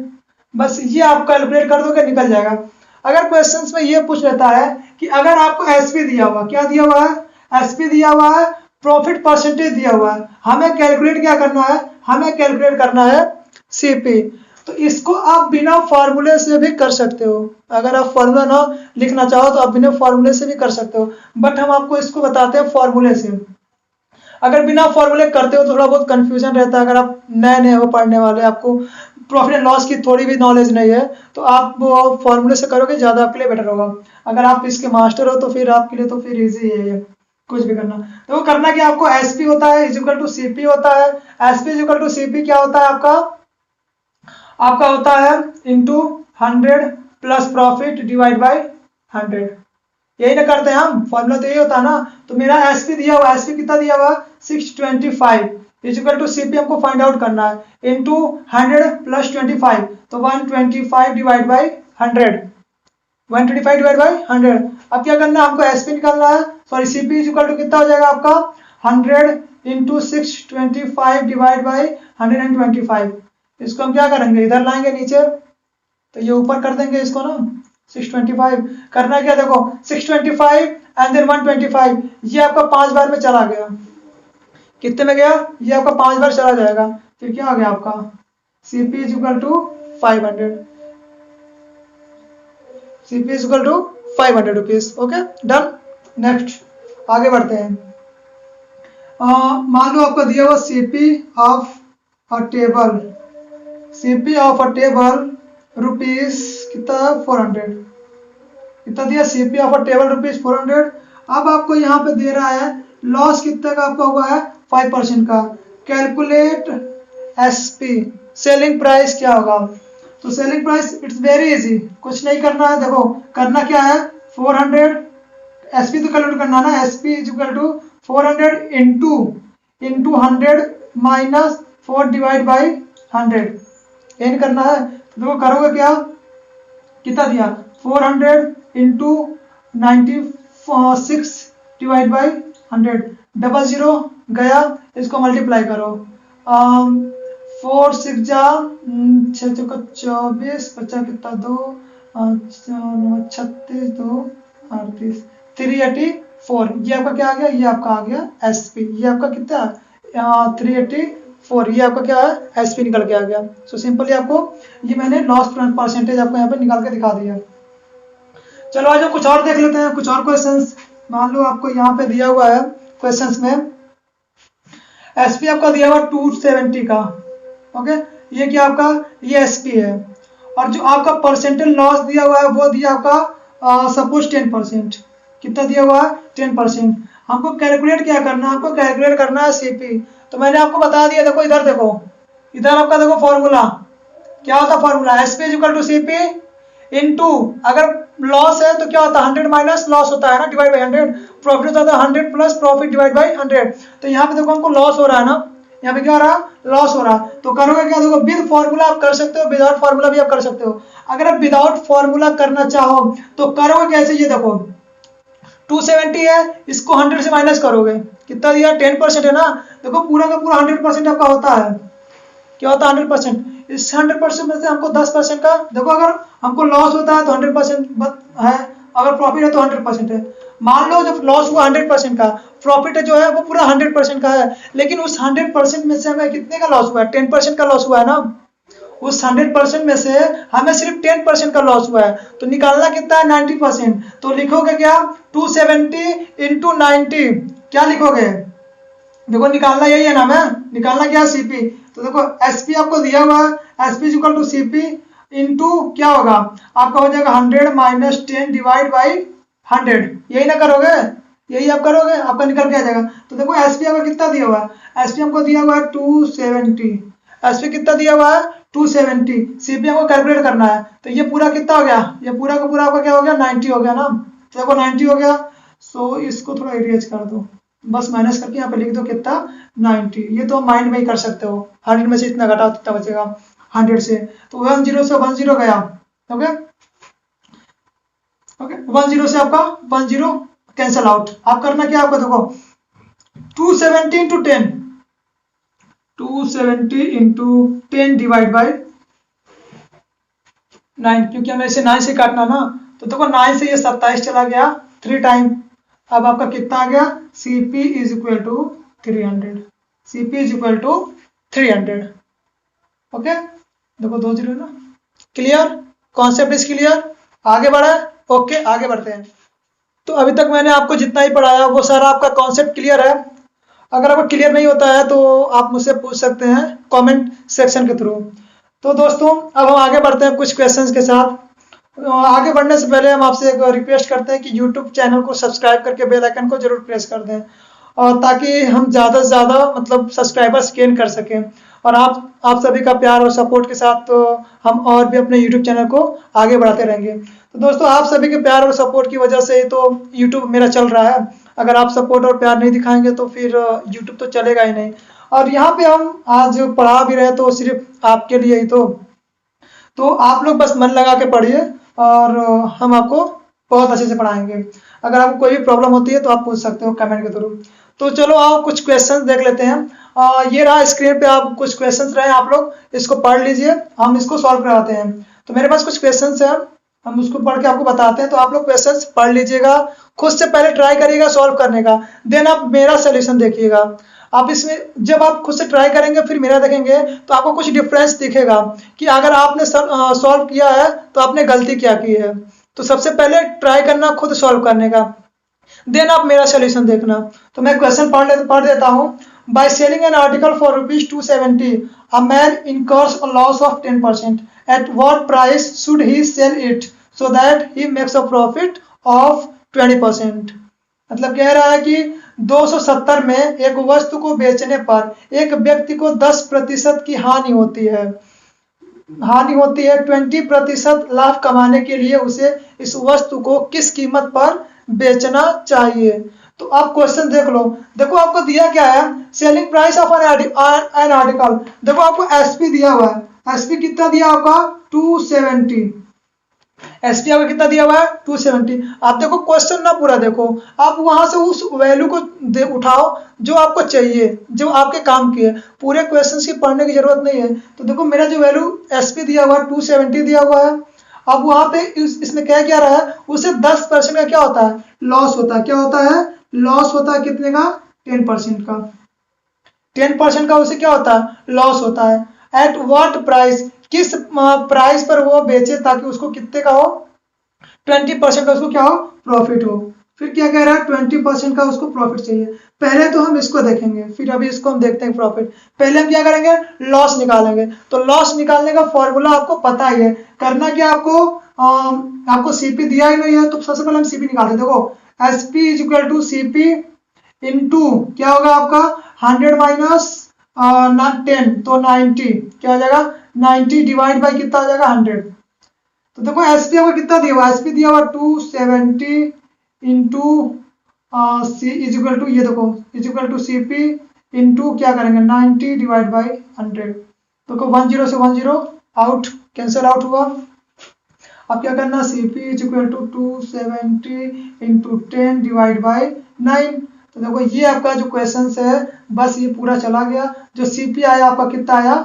बस ये आप कैलकुलेट कर दोगे, निकल जाएगा। अगर क्वेश्चंस में ये पूछ लेता है कि अगर आपको एसपी दिया हुआ, क्या दिया हुआ है, एसपी दिया हुआ है, प्रॉफिट परसेंटेज दिया हुआ है, हमें कैलकुलेट क्या करना है, हमें कैलकुलेट करना है सीपी। तो इसको आप बिना फॉर्मूले से भी कर सकते हो, अगर आप फॉर्मूला ना लिखना चाहो तो आप बिना फॉर्मूले से भी कर सकते हो, बट हम आपको इसको बताते हैं फॉर्मूले से। अगर बिना फॉर्मूले करते हो तो थोड़ा बहुत कंफ्यूजन रहता है, अगर आप नए हो पढ़ने वाले, आपको प्रॉफिट एंड लॉस की थोड़ी भी नॉलेज नहीं है, तो आप वो फॉर्मूले से करोगे ज़्यादा आपके लिए बेटर होगा। अगर आप इसके मास्टर हो तो फिर आपके लिए तो फिर ईजी है ये, कुछ भी करना। तो वो करना कि आपको एसपी होता है इक्वल टू सीपी होता है, एसपी इक्वल टू सीपी क्या होता है आपका होता है into 100 plus profit divide by 100, यही ना करते हैं हम, फॉर्मूला तो यही होता है ना। तो मेरा एसपी दिया हुआ, एसपी कितना दिया हुआ 625 इक्वल टू सीपी हमको फाइंड आउट करना है, इंटू 100 प्लस 25, तो 125 डिवाइड बाई 100, 125 डिवाइड बाई 100। अब क्या करना है, हमको एसपी निकालना है, सॉरी सीपी इक्वल टू कितना हो जाएगा आपका 100 इंटू 625 डिवाइड बाई 125। इसको हम क्या करेंगे, इधर लाएंगे नीचे, तो ये ऊपर कर देंगे इसको ना, 625 करना क्या, देखो 625 एंड देन 125, ये आपका 5 बार में चला गया, कितने में गया, ये आपका 5 बार चला जाएगा, फिर क्या हो गया आपका CP equal to 500, CP equal to 500 rupees. Okay done, next आगे बढ़ते हैं। मान लो आपको दिया हुआ CP of a table, CP of a table rupees कितना 400, कितना दिया, CP of a table rupees 400। अब आपको यहाँ पे दे रहा है लॉस कितने का आपका हुआ है 5% का, कैलकुलेट एसपी, सेलिंग प्राइस क्या होगा। तो selling price it's very easy, कुछ नहीं करना है, देखो करना क्या है 400, एसपी तो कैलकुलेट करना ना, SP equal to 400 into 100 minus 4 divide by 100, एन करना है। तो देखो करोगे क्या, कितना दिया 400 इंटू 96 डिवाइड बाई 100, 00 गया, इसको मल्टीप्लाई करो, 4 6 जा 6 चौका 24, 50 कितना 2 36 2 38 384, ये आपका क्या आ गया, ये आपका आ गया एसपी, ये आपका कितना 384, ये आपका क्या है एसपी निकल के आ गया। सो सिंपली आपको ये मैंने लॉस परसेंटेज आपको यहाँ पे निकाल के दिखा दिया। चलो आज हम कुछ और देख लेते हैं, कुछ और क्वेश्चंस। मान लो आपको यहाँ पे दिया हुआ है क्वेश्चंस में एसपी आपका दिया हुआ 270 का, ओके, ये क्या आपका ये एसपी है, और जो आपका परसेंटेज लॉस दिया हुआ है वो दिया आपका सपोज 10%। कितना दिया हुआ है? 10%। हमको कैलकुलेट क्या करना है? हमको कैलकुलेट करना है सीपी। तो मैंने आपको बता दिया, देखो इधर देखो, इधर आपका देखो फॉर्मूला क्या होता है? Formula SP equal to CP into, अगर लॉस है तो क्या होता है? 100 माइनस लॉस होता है ना, डिवाइड बाई 100। प्रॉफिट होता है 100 प्लस प्रॉफिट डिवाइड बाई 100। तो यहाँ पे देखो हमको लॉस हो रहा है ना, यहाँ पे क्या हो रहा है? लॉस हो रहा है। तो करोगे क्या? देखो विद फॉर्मूला आप कर सकते हो, विदाउट फॉर्मूला भी आप कर सकते हो। अगर आप विदाउट फॉर्मूला करना चाहो तो करोगे कैसे? ये देखो 270 है, इसको 100 से माइनस करोगे, कितना दिया? 10% है ना। देखो पूरा का पूरा 100% आपका होता है, क्या होता है? 100%। इस 100% में से हमको 10% का, देखो अगर हमको लॉस होता है तो 100% है, अगर प्रॉफिट है तो 100% है। मान लो जब लॉस हुआ 100% का, प्रॉफिट जो है वो पूरा 100% का है, लेकिन उस 100% में से हमें कितने का लॉस हुआ है? 10% का लॉस हुआ है ना। उस 100% में से हमें सिर्फ 10% का लॉस हुआ है, तो निकालना कितना है? 90%। तो लिखोगे क्या? 270 इंटू 90, क्या लिखोगे? देखो निकालना यही है ना, मैं निकालना क्या? सीपी। तो देखो एसपी आपको दिया हुआ है, SP equal to CP into क्या होगा आपका? हो जाएगा 100 माइनस 10 डिवाइड बाई 100। यही ना करोगे? यही आप करोगे, आपका निकल के आ जाएगा। तो देखो एसपी आपको कितना दिया हुआ है? एसपी हमको दिया हुआ है 270। एसपी कितना दिया हुआ है? 270। सीपी हमको कैलकुलेट करना है, तो ये पूरा कितना हो गया? ये पूरा का पूरा आपका क्या हो गया? 90 हो गया ना। तो देखो 90 हो गया, सो इसको थोड़ा इरेज कर दो, बस माइनस करके यहाँ पे लिख दो कितना? 90। ये तो माइंड में ही कर सकते हो, 100 में से इतना घटाओ कितना बचेगा? 100 से, तो 10 से 10 गया। ओके ओके, 10 से आपका 10 कैंसल आउट। आप करना क्या? आपको देखो 270 इंटू 10, 270 इंटू 10 डिवाइड बाई 9, क्योंकि हमें इसे 9 से काटना ना। तो देखो 9 से ये 27 चला गया 3 टाइम। अब आपका कितना आ गया? Cp is equal to 300। Cp is equal to 300। Okay, देखो 2 0 ना। क्लियर? Concept is clear? आगे बढ़े? ओके, आगे बढ़ते हैं। तो अभी तक मैंने आपको जितना ही पढ़ाया वो सारा आपका कॉन्सेप्ट क्लियर है। अगर आपको क्लियर नहीं होता है तो आप मुझसे पूछ सकते हैं कमेंट सेक्शन के थ्रू। तो दोस्तों अब हम आगे बढ़ते हैं कुछ क्वेश्चंस के साथ। आगे बढ़ने से पहले हम आपसे एक रिक्वेस्ट करते हैं कि YouTube चैनल को सब्सक्राइब करके बेल आइकन को जरूर प्रेस कर दें, और ताकि हम ज़्यादा से ज़्यादा मतलब सब्सक्राइबर्स गेन कर सकें। और आप सभी का प्यार और सपोर्ट के साथ तो हम और भी अपने YouTube चैनल को आगे बढ़ाते रहेंगे। तो दोस्तों आप सभी के प्यार और सपोर्ट की वजह से ही तो YouTube मेरा चल रहा है। अगर आप सपोर्ट और प्यार नहीं दिखाएंगे तो फिर YouTube तो चलेगा ही नहीं। और यहाँ पे हम आज पढ़ा भी रहे तो सिर्फ आपके लिए ही तो आप लोग बस मन लगा के पढ़िए और हम आपको बहुत अच्छे से पढ़ाएंगे। अगर आपको कोई भी प्रॉब्लम होती है तो आप पूछ सकते हो कमेंट के थ्रू। तो चलो आओ कुछ क्वेश्चंस देख लेते हैं। ये रहा स्क्रीन पे, आप कुछ क्वेश्चंस रहे, आप लोग इसको पढ़ लीजिए, हम इसको सॉल्व कराते हैं। तो मेरे पास कुछ क्वेश्चंस हैं, हम उसको पढ़ के आपको बताते हैं। तो आप लोग क्वेश्चंस पढ़ लीजिएगा, खुद से पहले ट्राई करिएगा सॉल्व करने का, देन आप मेरा सोल्यूशन देखिएगा। आप इसमें जब आप खुद से ट्राई करेंगे फिर मेरा देखेंगे तो आपको कुछ डिफरेंस दिखेगा कि अगर आपने सॉल्व किया है तो आपने गलती क्या की है। तो सबसे पहले ट्राई करना खुद सॉल्व करने का, देन आप मेरा सोल्यूशन देखना। तो मैं क्वेश्चन पढ़ देता हूँ। By selling an article for ₹270 a man incurs a loss of 10%। At what price should he sell it so that he makes a profit of 20%। मतलब कह रहा है कि 270 में एक वस्तु को बेचने पर एक व्यक्ति को 10% की हानि होती है। 20% लाभ कमाने के लिए उसे इस वस्तु को किस कीमत पर बेचना चाहिए। तो आप क्वेश्चन देख लो। देखो आपको दिया क्या है? Selling price of an article. देखो आपको एसपी दिया हुआ है। एसपी कितना दिया होगा? 270। एसपी आपको कितना दिया हुआ है? 270। आप देखो क्वेश्चन ना पूरा देखो, आप वहां से उस वैल्यू को उठाओ जो आपको चाहिए, जो आपके काम की है। पूरे क्वेश्चन की पढ़ने की जरूरत नहीं है। तो देखो मेरा जो वैल्यू एसपी दिया हुआ है 270 दिया हुआ है। अब वहां पे इसमें क्या रहा है? उसे 10% का क्या होता है? लॉस होता है। क्या होता है? लॉस होता है। कितने का? 10% का। 10% का उसे क्या होता है? लॉस होता है। एट व्हाट प्राइस, किस प्राइस पर वो बेचे ताकि उसको कितने का हो? 20% का उसको क्या हो? प्रॉफिट हो। फिर क्या कह रहा है 20% का उसको प्रॉफिट चाहिए। पहले तो हम इसको देखेंगे, फिर अभी इसको हम देखते हैं प्रॉफिट। पहले हम क्या करेंगे, लॉस निकालेंगे। तो लॉस निकालने का फॉर्मूला आपको पता ही है। करना क्या आपको सीपी दिया ही नहीं है, तो सबसे पहले हम सीपी निकालते हैं। देखो SP is equal to CP into क्या होगा आपका 100 माइनस 10, तो 90 क्या हो जाएगा 90 डिवाइड बाई कितना आ जाएगा 100। तो देखो एसपी आपको कितना दिया हुआ, एसपी दिया हुआ 270 into C is equal to, ये देखो is equal to CP into क्या करेंगे 90 डिवाइड बाई 100। देखो 10 से 10 आउट, कैंसिल आउट हुआ। अब क्या करना, CP is equal to 270 into 10 divide by 9। तो देखो ये आपका जो क्वेश्चन है बस ये पूरा चला गया। जो सीपी आया आपका कितना आया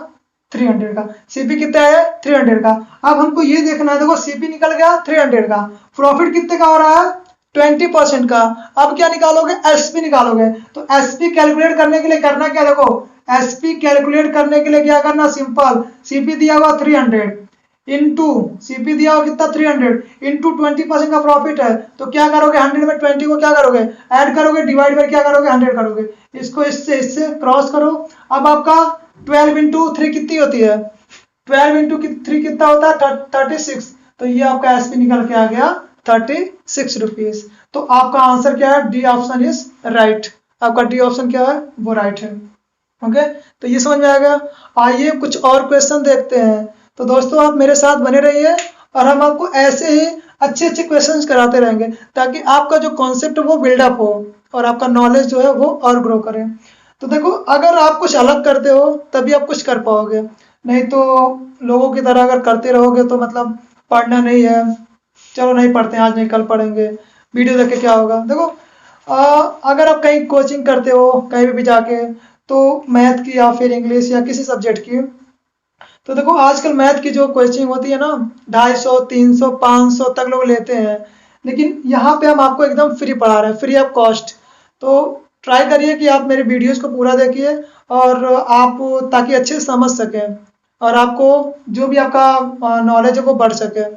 300 का, सीपी कितना है 300 का। अब हमको ये देखना है, देखो सीपी निकल गया 300 का, प्रॉफिट कितने का हो रहा है 20% का। अब क्या निकालोगे, एसपी निकालोगे। तो एसपी कैलकुलेट करने के लिए करना क्या, देखो एसपी कैलकुलेट करने के लिए क्या करना, सिंपल सीपी दिया हुआ 300 इंटू सीपी दिया हुआ कितना 300 इंटू 20% का प्रॉफिट है। तो क्या करोगे 100 में 20 को क्या करोगे ऐड करोगे, डिवाइड बाय क्या करोगे 100 करोगे। इसको इससे क्रॉस करो। अब आपका 12 इंटू 3 कितनी होती है, 12 इंटू 3 कितना होता है 36। तो ये आपका एसपी निकल के आ गया 36 रुपीज। तो आपका आंसर क्या है, डी ऑप्शन इज राइट। आपका डी ऑप्शन क्या है, वो राइट है। ओके, तो ये समझ में आ गया। आइए कुछ और क्वेश्चन देखते हैं। तो दोस्तों आप मेरे साथ बने रहिए और हम आपको ऐसे ही अच्छे अच्छे क्वेश्चंस कराते रहेंगे ताकि आपका जो कॉन्सेप्ट वो बिल्डअप हो और आपका नॉलेज जो है वो और ग्रो करे। तो देखो अगर आप कुछ अलग करते हो तभी आप कुछ कर पाओगे, नहीं तो लोगों की तरह अगर करते रहोगे तो मतलब पढ़ना नहीं है, चलो नहीं पढ़ते हैं आज नहीं कल पढ़ेंगे, वीडियो देख के क्या होगा। देखो अगर आप कहीं कोचिंग करते हो कहीं भी जाके, तो मैथ की या फिर इंग्लिश या किसी सब्जेक्ट की, तो देखो आजकल मैथ की जो कोचिंग होती है ना 250 300 500 तक लोग लेते हैं, लेकिन यहाँ पे हम आपको एकदम फ्री पढ़ा रहे हैं, फ्री ऑफ कॉस्ट। तो ट्राई करिए कि आप मेरे वीडियोस को पूरा देखिए और आप ताकि अच्छे से समझ सकें और आपको जो भी आपका नॉलेज है वो बढ़ सके।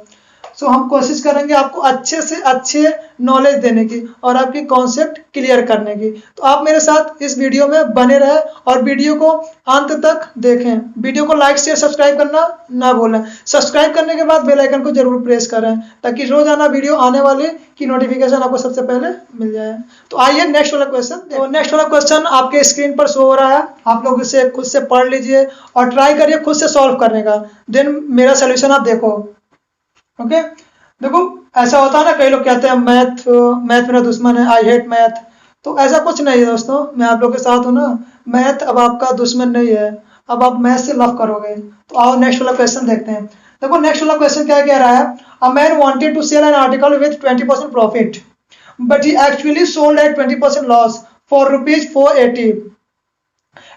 सो हम कोशिश करेंगे आपको अच्छे से अच्छे नॉलेज देने की और आपकी कॉन्सेप्ट क्लियर करने की। तो आप मेरे साथ इस वीडियो में बने रहें और वीडियो को अंत तक देखें। वीडियो को लाइक शेयर सब्सक्राइब करना ना भूलें। सब्सक्राइब करने के बाद बेल आइकन को जरूर प्रेस करें ताकि रोजाना वीडियो आने वाले की नोटिफिकेशन आपको सबसे पहले मिल जाए। तो आइए नेक्स्ट वाला क्वेश्चन। तो नेक्स्ट वाला क्वेश्चन आपके स्क्रीन पर शो हो रहा है, आप लोग इसे खुद से पढ़ लीजिए और ट्राई करिए खुद से सॉल्व करने का, देन मेरा सोल्यूशन आप देखो। ओके, देखो ऐसा होता है ना, कई लोग कहते हैं मैथ मेरा दुश्मन है, आई हेट मैथ। तो ऐसा कुछ नहीं है दोस्तों, मैं आप लोग के साथ हूँ ना। मैथ अब आपका दुश्मन नहीं है, अब आप मैथ से लव करोगे। तो आओ नेक्स्ट वाला क्वेश्चन देखते हैं। देखो नेक्स्ट वाला क्वेश्चन क्या कह रहा है, a man wanted to sell an article with 20% profit but he actually sold at 20% loss for rupees 480।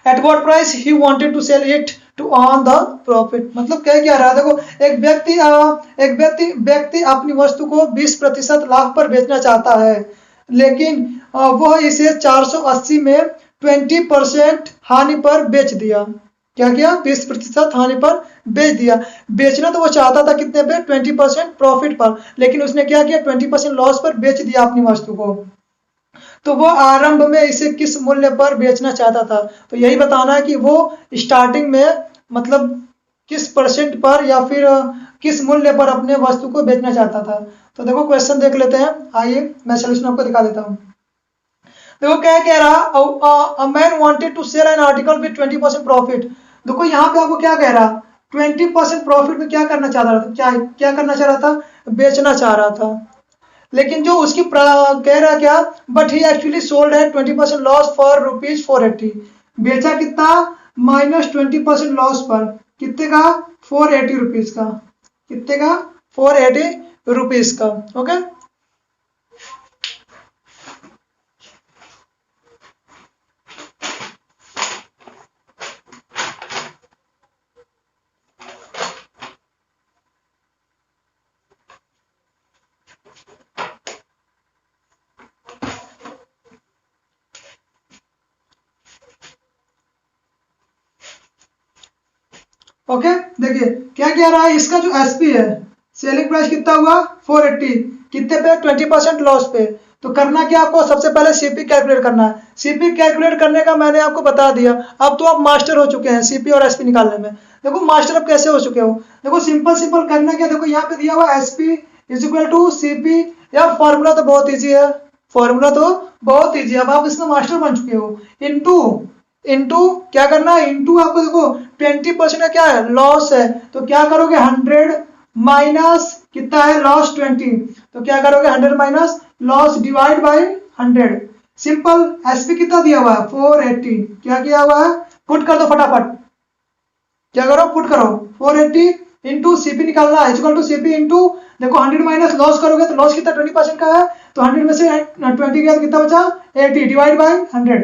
At what price he wanted to sell it to earn the profit. मतलब क्या रहा है, देखो एक व्यक्ति अपनी वस्तु को 20% लाभ पर बेचना चाहता है, लेकिन वह इसे 480 में 20% हानि पर बेच दिया। क्या किया, 20% हानि पर बेच दिया। बेचना तो वो चाहता था कितने पे 20% प्रॉफिट पर, लेकिन उसने क्या किया 20% लॉस पर बेच दिया अपनी वस्तु को। तो वो आरंभ में इसे किस मूल्य पर बेचना चाहता था। तो यही बताना है कि वो स्टार्टिंग में मतलब किस परसेंट पर या फिर किस मूल्य पर अपने वस्तु को बेचना चाहता था। तो देखो क्वेश्चन देख लेते हैं, आइए मैं सोल्यूशन आपको दिखा देता हूँ। देखो क्या कह रहा, a man wanted to sell an article with 20% profit. देखो यहाँ पे आपको क्या कह रहा, 20% प्रॉफिट में क्या करना चाह रहा था, क्या करना चाह रहा था, बेचना चाह रहा था। लेकिन जो उसकी कह रहा क्या, बट ही एक्चुअली सोल्ड है 20% लॉस फॉर रुपीज 480। बेचा कितना, -20% लॉस पर, कितने का 480 रुपीज का, कितने का 480 रुपीज का। ओके, ओके देखिए क्या कह रहा है, इसका जो एसपी है सेलिंग प्राइस कितना हुआ 480, कितने पे 20% लॉस पे। तो करना क्या आपको, सबसे पहले सीपी कैलकुलेट करना है। सीपी कैलकुलेट करने का मैंने आपको बता दिया। अब तो आप मास्टर हो चुके हैं सीपी और एसपी निकालने में। देखो मास्टर अब कैसे हो चुके हो, देखो सिंपल सिंपल करना क्या, देखो यहाँ पे दिया हुआ SP is equal to CP, या फॉर्मूला तो बहुत ईजी है, फॉर्मूला तो बहुत ईजी है, अब आप इसमें मास्टर बन चुके हो। इनटू इनटू क्या करना है, इनटू आपको देखो 20% का क्या है, लॉस है, तो क्या करोगे 100 माइनस कितना है लॉस 20, तो क्या करोगे 100 minus loss divide by 100। Simple. SP कितना दिया हुआ है 480, क्या किया हुआ है, पुट कर दो फटाफट, क्या करो पुट करो 480 इंटू सीपी निकालना है इक्वल टू सीपी इंटू, देखो 100 माइनस लॉस करोगे तो लॉस कितना 20% का है, तो 100 में से 20 गया तो कितना बचा 80 डिवाइड बाय 100।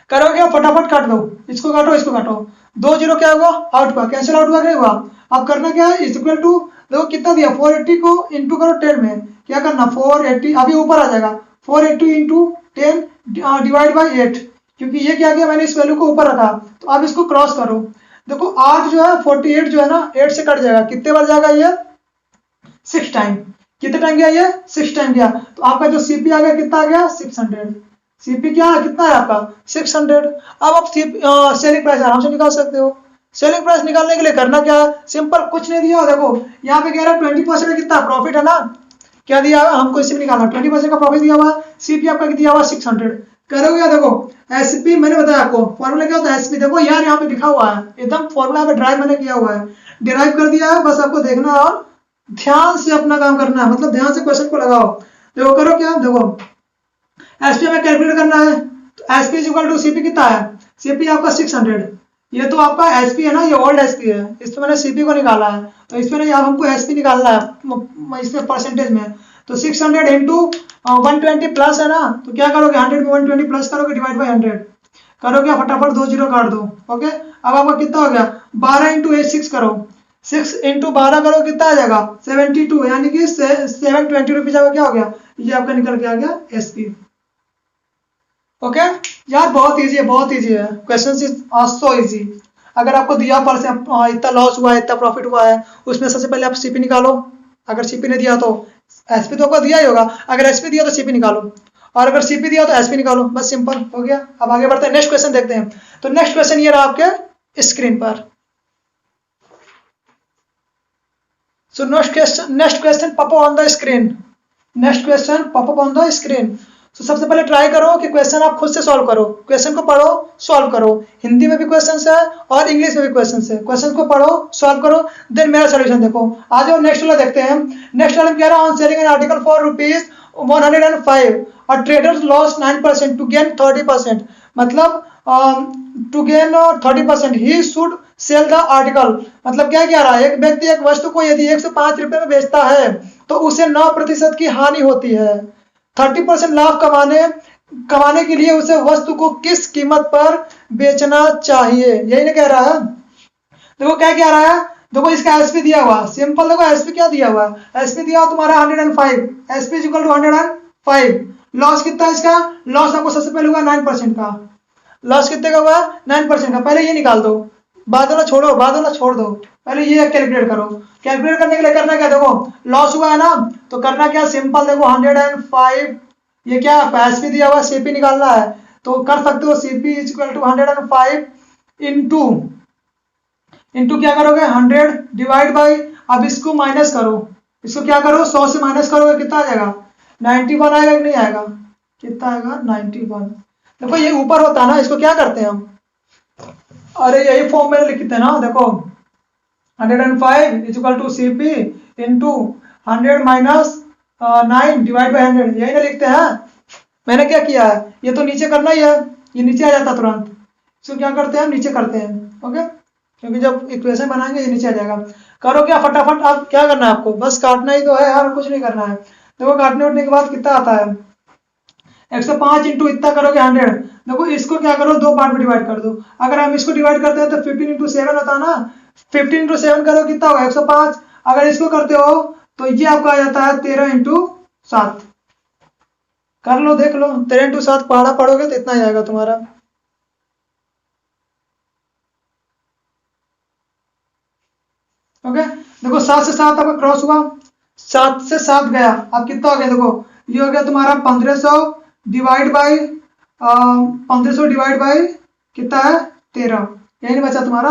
करोगे फटाफट काट दो, इसको काटो इसको काटो, 2 जीरो क्या हुआ आउट हुआ, कैंसिल आउट हुआ क्या हुआ। अब करना क्या है, इज इक्वल टू देखो कितना दिया 480 को इंटू करो 10 में, क्या करना 480 अभी ऊपर आ जाएगा 480 इंटू 10 डिवाइड बाई 8, क्योंकि ये क्या किया मैंने इस वैल्यू को ऊपर रखा। तो अब इसको क्रॉस करो, देखो 8 जो है 48 जो है ना 8 से कट जाएगा, कितने बार जाएगा ये 6 टाइम, कितने टाइम गया ये 6 टाइम गया, तो आपका जो सीपी आ गया कितना आ गया 600, सीपी क्या कितना है आपका 600। अब आप सेलिंग प्राइस आराम से निकाल सकते हो। सेलिंग प्राइस निकालने के लिए करना क्या है, सिंपल, कुछ नहीं दिया, देखो यहाँ पे कह रहा है 20% कितना प्रॉफिट है ना, क्या दिया हुआ हमको इसी में निकालना, 20% का प्रॉफिट दिया हुआ, सीपी आपका दिया हुआ 600। करोगे देखो एसपी मैंने बताया आपको फॉर्मूला क्या होता है एसपी, देखो यार यहाँ पे लिखा हुआ है एकदम फॉर्मूला पे ड्राइव मैंने किया हुआ है, डिराइव कर दिया है, बस आपको देखना है और ध्यान से अपना काम करना है, मतलब ध्यान से क्वेश्चन को लगाओ। देखो करो क्या, देखो एसपी में कैलकुलेट करना है, तो एसपी इक्वल टू सीपी कितना है, सीपी आपका 600, ये तो आपका एसपी है ना, ये ओल्ड एसपी है, इसमें मैंने सीपी को निकाला है, तो इसमें नहीं अब हमको एसपी निकालना है इसमें परसेंटेज में, तो 600 इंटू 120 प्लस है ना, तो क्या करोगे 100 में 120 प्लस करोगे डिवाइड बाई 100, करोगे फटाफट 2 जीरो काट दो। ओके अब आपका कितना हो गया 12 इंटू 8 6 करो, 6 इंटू 12 करो कितना आ जाएगा 72, यानी कि 720 रुपीज क्या हो गया, ये आपका निकल के आ गया एसपी। ओके यार बहुत इजी है, बहुत इजी है, क्वेश्चन इज सो इजी। अगर आपको दिया पर से इतना लॉस हुआ है इतना प्रॉफिट हुआ है, उसमें सबसे पहले आप सीपी निकालो, अगर सीपी ने दिया तो एसपी तो आपको दिया ही होगा, अगर एसपी दिया तो सीपी निकालो, और अगर सीपी दिया तो एसपी निकालो, बस सिंपल हो गया। अब आगे बढ़ते हैं, नेक्स्ट क्वेश्चन देखते हैं। तो नेक्स्ट क्वेश्चन ये रहा आपके स्क्रीन पर। So next question pop on the screen, next question pop up on the screen. तो सबसे पहले ट्राई करो कि क्वेश्चन आप खुद से सॉल्व करो, क्वेश्चन को पढ़ो सॉल्व करो, हिंदी में भी क्वेश्चन है और इंग्लिश में भी क्वेश्चन है, क्वेश्चन को पढ़ो सॉल्व करो, देन मेरा सोल्यूशन देखो। आ जाओ नेक्स्ट वाला देखते हैं। नेक्स्ट वाला कह रहा है on selling an article for ₹105 और ट्रेडर्स लॉस 9% टू गेन 30%, मतलब to gain 30% he should sell the article, मतलब क्या कह रहा है, एक व्यक्ति एक वस्तु को यदि 105 रुपए में बेचता है तो उसे 9% की हानि होती है, 30% लाभ कमाने के लिए उसे वस्तु को किस कीमत पर बेचना चाहिए, यही ना कह रहा है। देखो क्या कह रहा है, देखो इसका एसपी दिया हुआ, सिंपल देखो एसपी क्या दिया हुआ है, एसपी दिया हुआ तुम्हारा 105, एसपी इक्वल टू 105, लॉस कितना है इसका, लॉस आपको सबसे पहले हुआ 9% का, लॉस कितने का हुआ 9% का, पहले ये निकाल दो, बाद वाला छोड़ो, बाद वाला छोड़ दो, पहले ये कैलकुलेट करो। कैलकुलेट करने के लिए करना क्या, देखो लॉस हुआ है ना, तो करना क्या सिंपल, देखो 105, ये क्या एसपी दिया हुआ सीपी निकालना है, तो कर सकते हो CP equal to 105 into into क्या करोगे 100 डिवाइड बाई, अब इसको माइनस करो, इसको क्या करो 100 से माइनस करोगे कितना आ जाएगा 91 आएगा कि नहीं आएगा, कितना आएगा 91। देखो ये ऊपर होता है ना, इसको क्या करते हैं हम, अरे यही फॉर्म में लिखते हैं ना, देखो 105 is equal to CP into 100 minus 9 divide by 100, यही ना लिखते हैं। मैंने क्या किया है, ये तो नीचे करना ही है, ये नीचे आ जाता तुरंत, इसको क्या करते हैं नीचे करते हैं। ओके क्योंकि जब इक्वेशन बनाएंगे ये नीचे आ जाएगा। करो क्या फटाफट, अब क्या करना है आपको, बस काटना ही तो है यार, कुछ नहीं करना है। देखो काटने उठने के बाद कितना आता है 105 इंटू इतना करोगे 100, देखो इसको क्या करो 2 पार्ट में डिवाइड कर दो, अगर हम इसको डिवाइड करते हैं तो 15 इंटू 7 होता है ना, 15 इंटू 7 करो कितना होगा 105, अगर इसको करते हो तो ये आपका आ जाता है 13 इंटू 7, कर लो देख लो, 13 इंटू 7 पढ़ोगे तो इतना ही आएगा तुम्हारा। ओके देखो 7 से 7 आपका क्रॉस हुआ, 7 से 7 गया, अब कितना हो गया देखो ये हो गया तुम्हारा 1500 डिवाइड बाई 1500 डिवाइड बाई कितना है 13, यही नहीं बचा तुम्हारा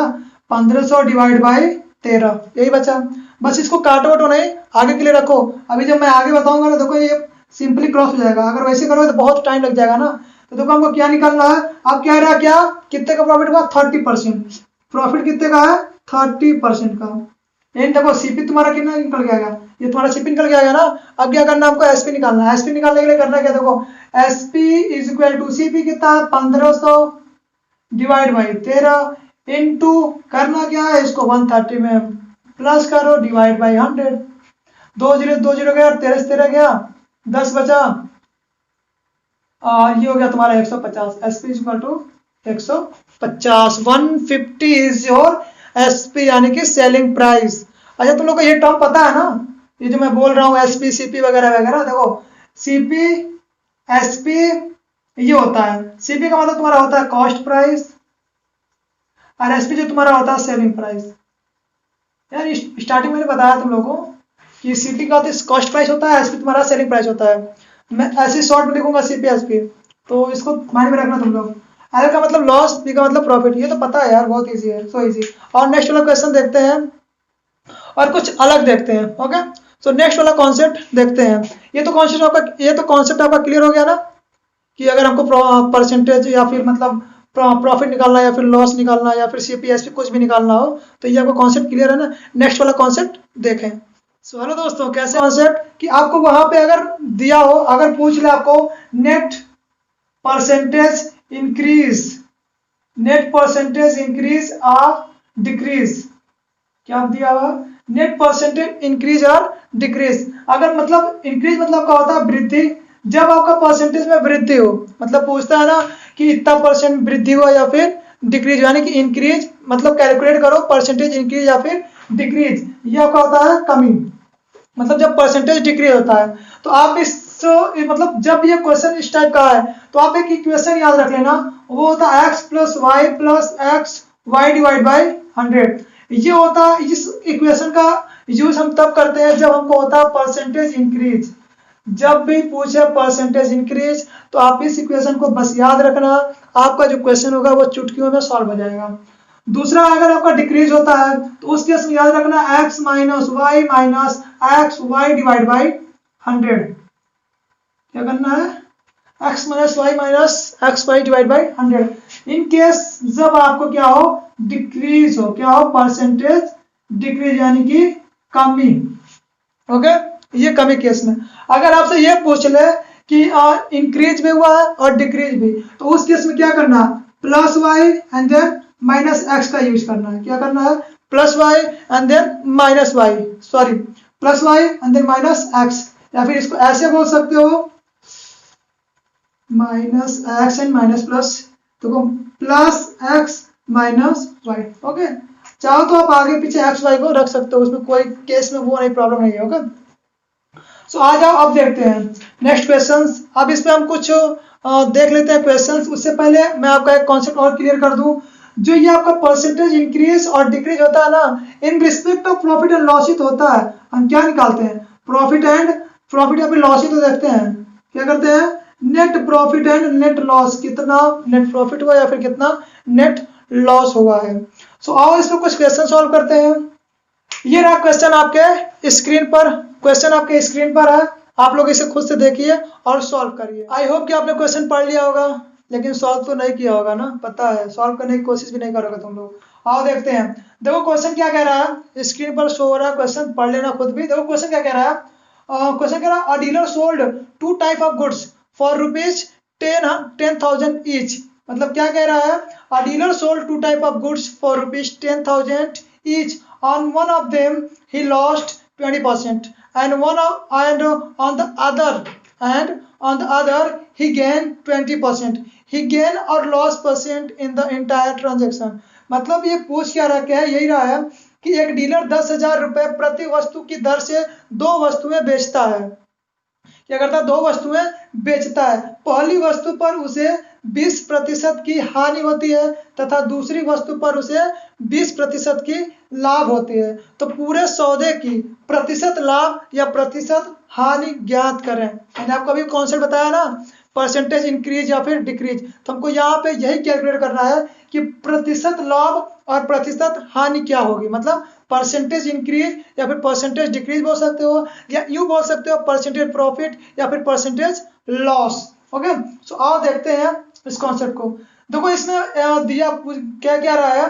1500 डिवाइड बाई 13, यही बचा। बस इसको काटो वटो नहीं, आगे के लिए रखो। अभी जब मैं आगे बताऊंगा ना देखो ये सिंपली क्रॉस हो जाएगा, अगर वैसे करोगे तो बहुत टाइम लग जाएगा ना। तो देखो हमको क्या निकालना है, अब क्या रहा, क्या कितने का प्रॉफिट हुआ 30%, प्रॉफिट कितने का है 30% का। एंड देखो सीपी तुम्हारा कितना निकल गया, ये तुम्हारा सीपी निकल गया ना। अब क्या करना है हमको एसपी निकालना है। एसपी निकालने के लिए करना क्या, देखो SP is equal to CP कितना है 1500 डिवाइड बाई 13 इनटू करना क्या है, इसको 130 में प्लस करो डिवाइड बाई 100, 2 0 गया, 13 से 13 गया 10 बचा, और ये हो गया तुम्हारा 150। SP is equal to 150, 150 is your SP यानी कि सेलिंग प्राइस। अच्छा तुम लोग को ये टर्म पता है ना, ये जो मैं बोल रहा हूँ एसपी सीपी वगैरह वगैरह, देखो सीपी एसपी ये होता है, सीपी का मतलब तुम्हारा होता है कॉस्ट प्राइस और एसपी जो तुम्हारा होता है सेलिंग प्राइस। यार स्टार्टिंग में बताया तुम लोगों को कि सीपी का कॉस्ट प्राइस होता है, एसपी तुम्हारा सेलिंग प्राइस होता है। मैं ऐसे शॉर्ट में लिखूंगा सीपी एसपी, तो इसको माइंड में रखना तुम लोग। एल का मतलब लॉस, पी का मतलब प्रॉफिट, ये तो पता है यार, बहुत इजी है, सो इजी। और नेक्स्ट वाला क्वेश्चन देखते हैं और कुछ अलग देखते हैं। ओके सो नेक्स्ट वाला कॉन्सेप्ट देखते हैं। ये तो कॉन्सेप्ट आपका क्लियर हो गया ना, कि अगर हमको परसेंटेज या फिर मतलब प्रॉफिट निकालना या फिर लॉस निकालना या फिर सीपी एसपी कुछ भी निकालना हो तो ये आपको कॉन्सेप्ट क्लियर है ना। नेक्स्ट वाला कॉन्सेप्ट देखें। सो हेलो दोस्तों, कैसे कॉन्सेप्ट कि आपको वहां पे अगर दिया हो, अगर पूछ ले आपको नेट परसेंटेज इंक्रीज और डिक्रीज, क्या दिया हुआ नेट परसेंटेज इंक्रीज और डिक्रीज। अगर मतलब इंक्रीज मतलब क्या होता है वृद्धि, जब आपका परसेंटेज में वृद्धि हो, मतलब पूछता है ना कि इतना परसेंट वृद्धि हुआ या फिर डिक्रीज, यानी कि इंक्रीज मतलब कैलकुलेट करो परसेंटेज इंक्रीज या फिर डिक्रीज, ये आपका होता है कमी। मतलब जब परसेंटेज डिक्रीज होता है तो आप इस मतलब जब ये क्वेश्चन इस टाइप का है तो आप एक इक्वेशन याद रख लेना, वो होता है x plus Y divide by 100। ये होता है, इस इक्वेशन का यूज हम तब करते हैं जब हमको होता है परसेंटेज इंक्रीज। जब भी पूछे परसेंटेज इंक्रीज तो आप इस इक्वेशन को बस याद रखना, आपका जो क्वेश्चन होगा वो चुटकियों में सॉल्व हो जाएगा। दूसरा अगर आपका डिक्रीज होता है तो उस केस में याद रखना x minus Y divide by 100। क्या करना है x minus Y divide by 100। In case जब आपको क्या हो डिक्रीज हो, क्या हो परसेंटेज डिक्रीज यानी कि कमी। ओके ये कमी केस में अगर आपसे ये पूछ ले कि इंक्रीज भी हुआ है और डिक्रीज भी, तो उस केस में क्या करना है plus Y and then minus X का यूज करना है। क्या करना है plus Y and then minus Y, sorry plus Y and then minus X, या फिर इसको ऐसे बोल सकते हो minus X and minus plus, तो plus X minus Y. Okay चाहो तो आप आगे पीछे एक्स वाई को रख सकते हो, उसमें कोई केस में वो नहीं प्रॉब्लम नहीं है। ओके सो आ जाओ अब देखते हैं नेक्स्ट क्वेश्चंस। अब इस पे हम कुछ देख लेते हैं क्वेश्चंस। उससे पहले मैं आपका एक कॉन्सेप्ट और क्लियर कर दूं, जो ये आपका परसेंटेज इंक्रीज और डिक्रीज होता है ना, in respect of profit and loss ही तो होता है। हम क्या निकालते हैं प्रॉफिट या फिर लॉस ही तो देखते हैं। क्या करते हैं net profit and net loss, कितना नेट प्रॉफिट हुआ या फिर कितना नेट लॉस हुआ है। सो आओ इसमें कुछ क्वेश्चन सॉल्व करते हैं। ये रहा क्वेश्चन आपके स्क्रीन पर, क्वेश्चन आपके स्क्रीन पर है, आप लोग इसे खुद से देखिए और सॉल्व करिए। आई होप कि आपने क्वेश्चन पढ़ लिया होगा लेकिन सॉल्व तो नहीं किया होगा ना, पता है सॉल्व करने की कोशिश भी नहीं करोगे तुम लोग। आओ देखते हैं। देखो क्वेश्चन क्या कह रहा है, स्क्रीन पर शो हो रहा है क्वेश्चन, पढ़ लेना खुद भी। देखो क्वेश्चन क्या कह रहा है, क्वेश्चन कह रहा है अ dealer sold 2 type of goods for rupees 10,000 each. मतलब क्या कह रहा है अ dealer sold 2 type of goods for rupees 10,000 each, on one of them he lost 20% and on the other he gained 20%. he gained or lost percent in the entire transaction. मतलब ये पूछ क्या रहा है, यही रहा है कि एक डीलर 10,000 रुपए प्रति वस्तु की दर से 2 वस्तुएं बेचता है। क्या करता है 2 वस्तुएं बेचता है। पहली वस्तु पर उसे 20% की हानि होती है तथा दूसरी वस्तु पर उसे 20% की लाभ होती है। तो पूरे सौदे की प्रतिशत लाभ या प्रतिशत हानि ज्ञात करें। मैंने आपको अभी कॉन्सेप्ट बताया ना, परसेंटेज इंक्रीज या फिर डिक्रीज। तो हमको यहाँ पे यही कैलकुलेट करना है कि प्रतिशत लाभ और प्रतिशत हानि क्या होगी। मतलब परसेंटेज इंक्रीज या फिर परसेंटेज डिक्रीज बोल सकते हो, या यूं बोल सकते हो परसेंटेज प्रॉफिट या फिर परसेंटेज लॉस। ओके, सो आओ देखते हैं इस कॉन्सेप्ट को। देखो इसमें दिया क्या क्या रहा है,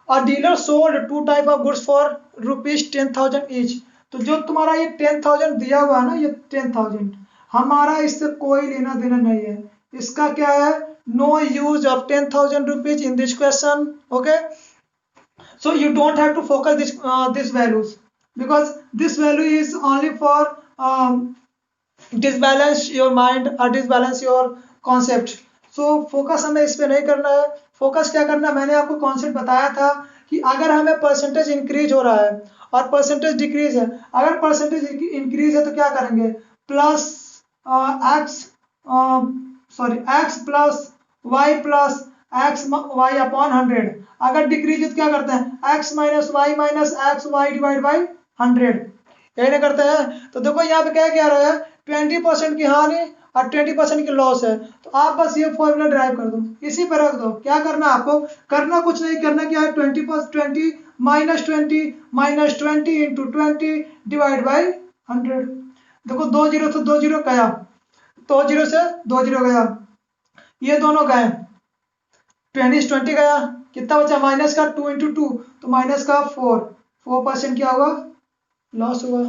अ dealer sold 2 type of goods for ₹10,000 each. तो जो तुम्हारा ये 10,000 दिया हुआ है ना, ये 10,000 हमारा इससे कोई लेना देना नहीं है। इसका क्या है, no use of 10,000 rupees in this question. Okay, so you don't have to focus this values because this value is only for disbalance your mind or disbalance your concept. so focus हमें इस पे नहीं करना है। Focus क्या करना है, मैंने आपको कॉन्सेप्ट बताया था कि अगर हमें परसेंटेज इंक्रीज हो रहा है और परसेंटेज डिक्रीज है, अगर परसेंटेज इंक्रीज है तो क्या करेंगे, plus X plus Y plus X Y upon 100। अगर डिक्रीज तो क्या करते हैं, X minus X Y divide by 100, यही ना करते हैं। तो देखो यहाँ पे क्या क्या रहा है, 20% की हानि और 20% की लॉस है। तो आप बस ये फॉर्मूला ड्राइव कर दो, इसी पे रख दो। क्या करना है आपको, करना कुछ नहीं, करना क्या है, 20 माइनस 20 इंटू 20 डिवाइड बाई 100। देखो 2 जीरो से 2 जीरो गया, 2 जीरो से 2 जीरो गया, ये दोनों गए, 20 20 गया, कितना बचा माइनस का 2 इंटू 2, तो माइनस का 4% क्या हुआ, लॉस हुआ।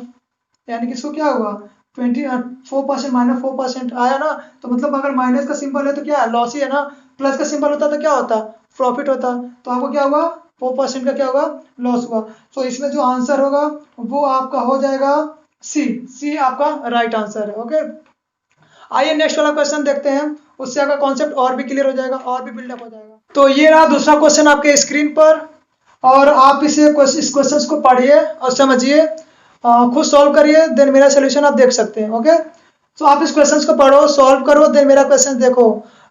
यानी कि इसको क्या हुआ, 4% माइनस 4% आया ना। तो मतलब अगर माइनस का सिंबल है तो क्या है, लॉस ही है ना। प्लस का सिंबल होता तो क्या होता, प्रॉफिट होता। तो आपको क्या हुआ, 4% का क्या हुआ, लॉस हुआ। तो इसमें जो आंसर होगा वो आपका हो जाएगा सी आपका राइट आंसर है। ओके, आइए नेक्स्ट वाला क्वेश्चन देखते हैं, उससे आपका कॉन्सेप्ट और भी क्लियर हो जाएगा और भी बिल्डअप हो जाएगा। तो ये रहा दूसरा क्वेश्चन आपके स्क्रीन पर, और आप इस क्वेश्चन को पढ़िए और समझिए, खुद सॉल्व करिए, देन मेरा सोल्यूशन आप देख सकते हैं। ओके, तो आप इस क्वेश्चन को पढ़ो, सॉल्व करो, देन मेरा क्वेश्चन देखो।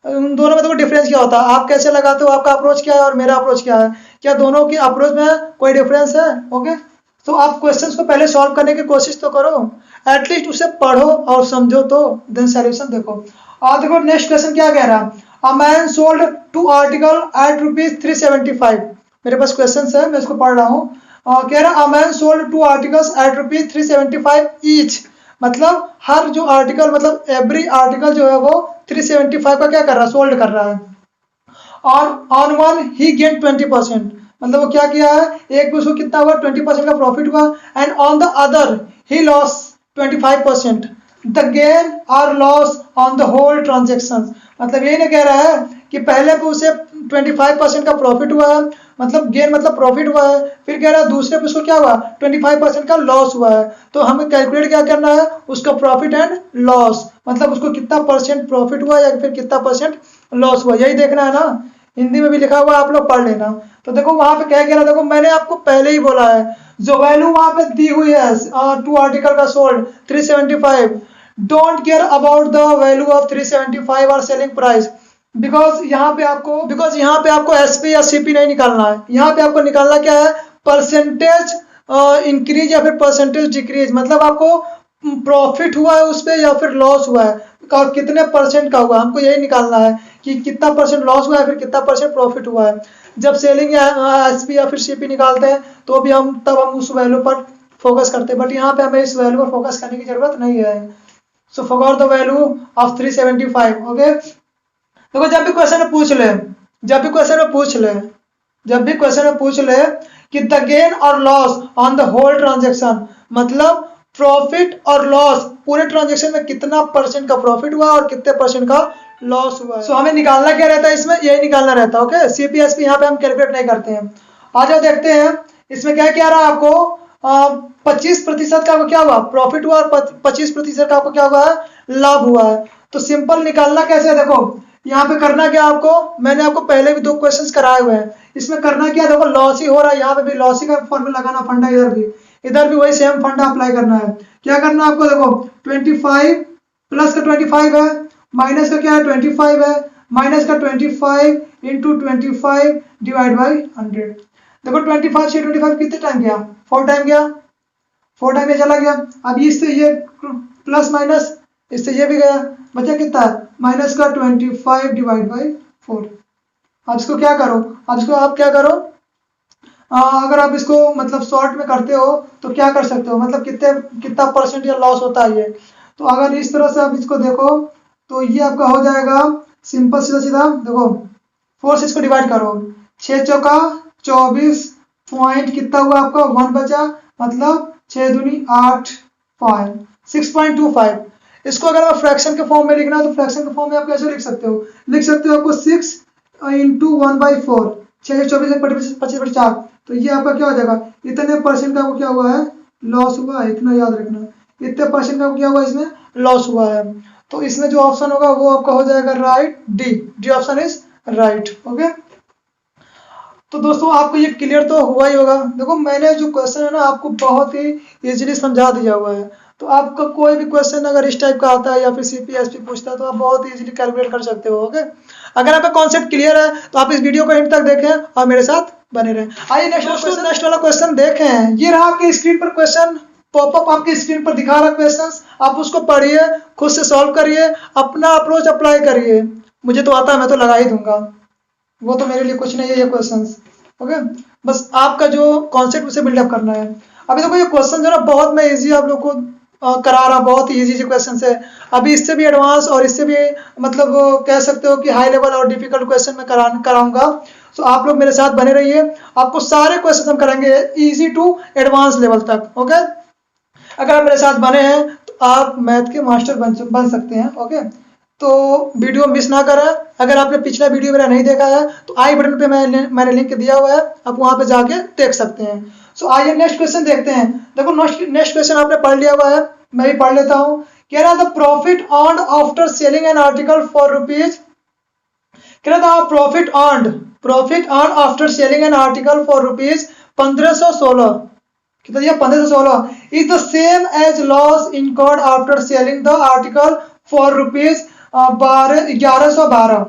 उन दोनों में देखो डिफरेंस क्या होता है, आप कैसे लगाते हो, आपका अप्रोच क्या है और मेरा अप्रोच क्या है, क्या दोनों की अप्रोच में कोई डिफरेंस है। ओके, तो आप क्वेश्चंस को पहले सॉल्व करने की कोशिश तो करो, एटलीस्ट उसे पढ़ो और समझो, तो देन सॉल्यूशन देखो। और देखो नेक्स्ट क्वेश्चन क्या कह रहा है, a man sold 2 article at ₹375। मेरे पास क्वेश्चन है, मैं इसको पढ़ रहा हूँ। कह रहा a man sold 2 articles at ₹375 each. मतलब हर जो आर्टिकल, मतलब एवरी आर्टिकल जो है वो 375 का क्या कर रहा है, सोल्ड कर रहा है। और ऑन वन ही गेन 20%, मतलब वो क्या किया है, एक पे उसको कितना हुआ, 20% का प्रॉफिट हुआ। एंड ऑन द अदर ही लॉस 25%, द गेन और loss on the whole transaction. मतलब यही ना कह रहा है कि पहले पे उसे 25% का प्रॉफिट हुआ है, मतलब गेन मतलब प्रॉफिट हुआ है, फिर कह रहा है दूसरे पे उसको क्या हुआ, 25% का लॉस हुआ है। तो हमें कैलकुलेट क्या करना है, उसका प्रॉफिट एंड लॉस, मतलब उसको कितना परसेंट प्रॉफिट हुआ या फिर कितना परसेंट लॉस हुआ, यही देखना है ना। हिंदी में भी लिखा हुआ, आप लोग पढ़ लेना। तो देखो वहां पे क्या कह रहा है, देखो मैंने आपको पहले ही बोला है, जो वैल्यू वहां पे दी हुई है 2 आर्टिकल का sold 375, don't care about the value of 375 और सेलिंग प्राइस, बिकॉज यहाँ पे आपको एसपी या सीपी नहीं निकालना है। यहाँ पे आपको निकालना क्या है, परसेंटेज इंक्रीज या फिर परसेंटेज डिक्रीज, मतलब आपको प्रॉफिट हुआ है उस पर या फिर लॉस हुआ है, और कितने परसेंट का हुआ, हमको यही निकालना है कि कितना परसेंट लॉस हुआ है फिर कितना परसेंट प्रॉफिट हुआ है। जब सेलिंग या एसपी या फिर सीपी निकालते हैं तो भी हम उस वैल्यू पर फोकस करते हैं, बट यहाँ पे हमें इस वैल्यू पर फोकस करने की जरूरत नहीं है। So forgot the value of 375। Okay, देखो जब भी क्वेश्चन में पूछ ले कि द गेन और loss on the whole transaction, मतलब प्रॉफिट और लॉस पूरे ट्रांजेक्शन में कितना परसेंट का प्रॉफिट हुआ और कितने परसेंट का लॉस हुआ है। सो हमें निकालना क्या रहता है, इसमें यही निकालना रहता है। ओके, सीपीएसपी यहाँ पे हम कैलकुलेट नहीं करते हैं। आ जाओ देखते हैं इसमें क्या क्या रहा आपको, 25% का आपको क्या हुआ, प्रॉफिट हुआ, और 25% का आपको क्या हुआ है, लाभ हुआ है। तो सिंपल निकालना कैसे है, देखो यहाँ पे करना क्या आपको, मैंने आपको पहले भी 2 क्वेश्चंस कराए हुए हैं, इसमें करना क्या, देखो लॉस ही हो रहा है, यहाँ पे भी लॉस ही का फॉर्मूला लगाना फंडा, इधर भी वही सेम फंडा अप्लाई करना है। क्या करना है आपको, देखो 25 प्लस का 25 है, माइनस का क्या है 25 है, माइनस का 25 इंटू 25 डिवाइड बाई 100। देखो 25 से 25 कितने टाइम गया, 4 टाइम गया, 4 टाइम ये चला गया। अब इससे ये प्लस माइनस, इससे ये भी गया, बचा कितना माइनस का 25 डिवाइड बाई 4। अब इसको क्या करो, अब इसको आप क्या करो, अगर आप इसको मतलब शॉर्ट में करते हो तो क्या कर सकते हो, मतलब कितना परसेंट या लॉस होता है ये। तो अगर इस तरह से आप इसको देखो तो ये आपका हो जाएगा सिंपल, सीधा सीधा देखो 4 से इसको डिवाइड करो, 6 चौका 24 पॉइंट कितना हुआ आपका 1 बचा, मतलब 6 दूनी 8 5 6.25। इसको अगर आप फ्रैक्शन के फॉर्म में लिखना है तो फ्रैक्शन के फॉर्म में आप कैसे लिख सकते हो, लिख सकते हो आपको 6 इंटू 1/4, 6 24 25 4, तो ये आपका क्या हो जाएगा, इतने परसेंट का वो क्या हुआ है, लॉस हुआ है, इतना याद रखना, इतने परसेंट का क्या हुआ इसमें लॉस हुआ है। तो इसमें जो ऑप्शन होगा वो आपका हो जाएगा right, D option is right. Okay, तो दोस्तों आपको ये क्लियर तो हुआ ही होगा। देखो मैंने जो क्वेश्चन है ना आपको बहुत ही इजीली समझा दिया हुआ है, तो आपका कोई भी क्वेश्चन अगर इस टाइप का आता है या फिर सीपीएसपी पूछता है तो आप बहुत इजीली कैलकुलेट कर सकते हो। ओके, अगर आपका कॉन्सेप्ट क्लियर है तो आप इस वीडियो को एंड तक देखें और मेरे साथ बने रहें। आइए नेक्स्ट वाला क्वेश्चन देखें। ये रहा आपकी स्क्रीन पर क्वेश्चन, पॉपअप आपकी स्क्रीन पर दिखा रहा क्वेश्चन, आप उसको पढ़िए, खुद से सॉल्व करिए, अपना अप्रोच अप्लाई करिए। मुझे तो आता है, मैं तो लगा ही दूंगा, वो तो मेरे लिए कुछ नहीं है ये क्वेश्चंस। ओके, बस आपका जो कॉन्सेप्ट उसे बिल्डअप करना है। अभी देखो ये क्वेश्चन जो ना बहुत मैं इजी आप लोग को करा रहा, बहुत ही इजी क्वेश्चन है। अभी इससे भी एडवांस और इससे भी मतलब कह सकते हो कि हाई लेवल और डिफिकल्ट क्वेश्चन में कराऊंगा। तो आप लोग मेरे साथ बने रहिए, आपको सारे क्वेश्चन हम कराएंगे इजी टू एडवांस लेवल तक। ओके, अगर आप मेरे साथ बने हैं तो आप मैथ के मास्टर बन सकते हैं। ओके, तो वीडियो मिस ना करें। अगर आपने पिछला वीडियो मेरा नहीं देखा है तो आई बटन पे मैंने लिंक दिया हुआ है, आप वहां पे जाके देख सकते हैं। सो आइए नेक्स्ट क्वेश्चन देखते हैं। देखो नेक्स्ट क्वेश्चन आपने पढ़ लिया हुआ है, मैं भी पढ़ लेता हूँ। कह रहा था profit earned after selling an article for rupees, कह रहा था profit earned after selling an article for rupees 1516, कितना दिया 1516, is the same as loss incurred after selling the article for rupees 1112।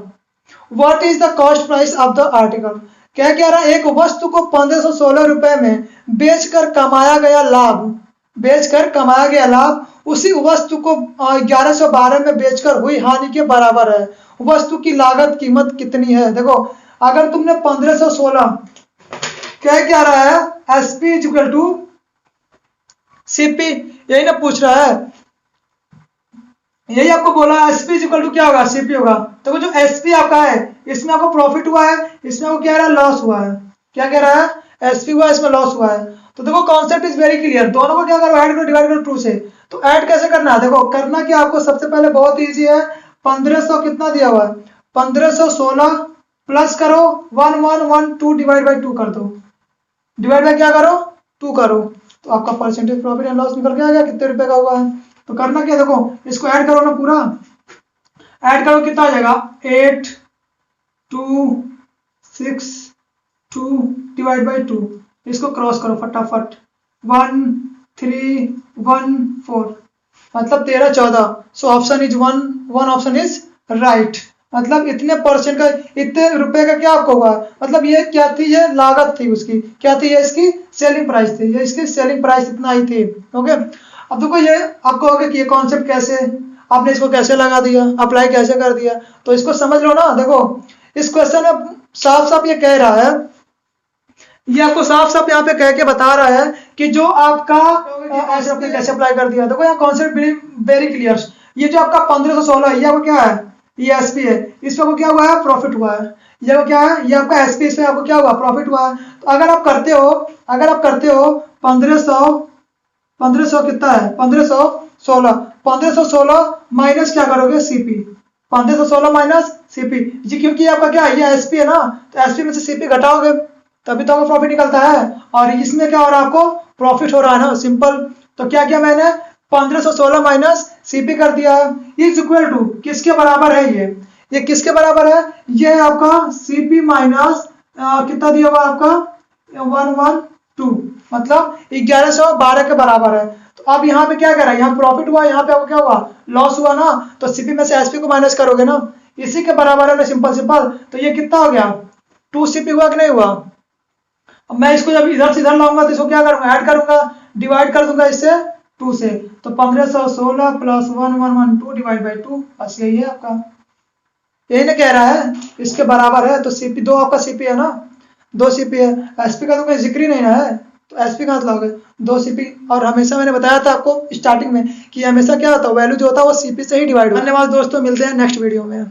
What is the cost price of the article. क्या कह रहा है, एक वस्तु को 1516 रुपए में बेचकर कमाया गया लाभ उसी वस्तु को 1112 में बेचकर हुई हानि के बराबर है। वस्तु की लागत कीमत कितनी है। देखो अगर तुमने 1516, क्या कह रहा है, SP is equal to CP, यही ना पूछ रहा है, यही आपको बोला एसपी इज इक्वल टू क्या होगा, सीपी होगा। तो जो एसपी आपका है इसमें आपको प्रॉफिट हुआ है, इसमें आपको क्या रहा है, लॉस हुआ है। क्या कह रहा है, एसपी हुआ है, इसमें लॉस हुआ है। तो देखो कॉन्सेप्ट इज वेरी क्लियर, दोनों को क्या करो, ऐड करो, डिवाइड करो 2 से। तो ऐड कैसे करना है, देखो करना क्या आपको, सबसे पहले बहुत ईजी है, 1500 कितना दिया हुआ है, 1516 प्लस करो 1112 डिवाइड बाई 2 कर दो, डिवाइड बाई क्या करो 2 करो, तो आपका परसेंटेज प्रॉफिट एंड लॉस निकल के आ गया कितने रुपए का हुआ है। तो करना क्या, देखो इसको ऐड करो ना, पूरा ऐड करो, कितना आ जाएगा 8 2 6 2 डिवाइड बाई 2, इसको क्रॉस करो फटाफट, 1 3 1 4, मतलब 13 14। So option is one option is right. मतलब इतने परसेंट का, इतने रुपए का क्या आपको हुआ, मतलब ये क्या थी, ये लागत थी उसकी, क्या थी, ये इसकी सेलिंग प्राइस थी, ये इसकी सेलिंग प्राइस इतना ही थी। ओके, अब देखो ये आपको होगा कि ये कॉन्सेप्ट कैसे, आपने इसको कैसे लगा दिया, अप्लाई कैसे कर दिया, तो इसको समझ लो ना। देखो इस क्वेश्चन में साफ साफ ये कह रहा है, ये आपको साफ साफ यहाँ पे कह के बता रहा है कि जो आपका ऐसे आपने कैसे अप्लाई कर दिया। देखो यहाँ कॉन्सेप्ट वेरी क्लियर, ये जो आपका 1516 है ये आपको क्या है, ये एसपी है, इस पे आपको क्या हुआ है, प्रॉफिट हुआ है। ये क्या है, ये आपका एसपी, इस पे आपको क्या हुआ, प्रॉफिट हुआ है। तो अगर आप करते हो 1500 कितना है, 1516 माइनस क्या करोगे, सीपी, 1516 माइनस सीपी जी, क्योंकि आपका क्या है, ये एसपी है ना, तो एसपी में से सीपी घटाओगे तभी तो आपको प्रॉफिट निकलता है, और इसमें क्या हो रहा है, आपको प्रॉफिट हो रहा है ना, सिंपल। तो क्या किया मैंने, 1516 माइनस सीपी कर दिया है, इज इक्वल टू किसके बराबर है, ये किसके बराबर है, ये है आपका सीपी माइनस कितना दिया हुआ आपका 112, मतलब 1112 के बराबर है। तो अब यहाँ पे क्या कर रहा है, यहाँ प्रॉफिट हुआ, यहाँ पे आपको क्या हुआ, लॉस हुआ ना, तो सीपी में से एसपी को माइनस करोगे ना, इसी के बराबर है ना, सिंपल सिंपल। तो ये कितना हो गया, 2 सीपी हुआ कि नहीं हुआ। अब मैं इसको जब इधर से इधर लाऊंगा तो इसको क्या करूंगा, ऐड करूंगा, डिवाइड कर दूंगा इससे 2 से। तो 1516 प्लस 1112 डिवाइड बाई 2, बस यही है आपका, यही ना कह रहा है, इसके बराबर है। तो सीपी 2 आपका सीपी है ना, 2 सीपी है। एसपी का तो कोई जिक्र ही नहीं ना है, तो एसपी कहाँ से लाओगे, 2 सीपी। और हमेशा मैंने बताया था आपको स्टार्टिंग में कि हमेशा क्या होता है, वैल्यू जो होता है वो सीपी से ही डिवाइड होता है। धन्यवाद दोस्तों, मिलते हैं नेक्स्ट वीडियो में।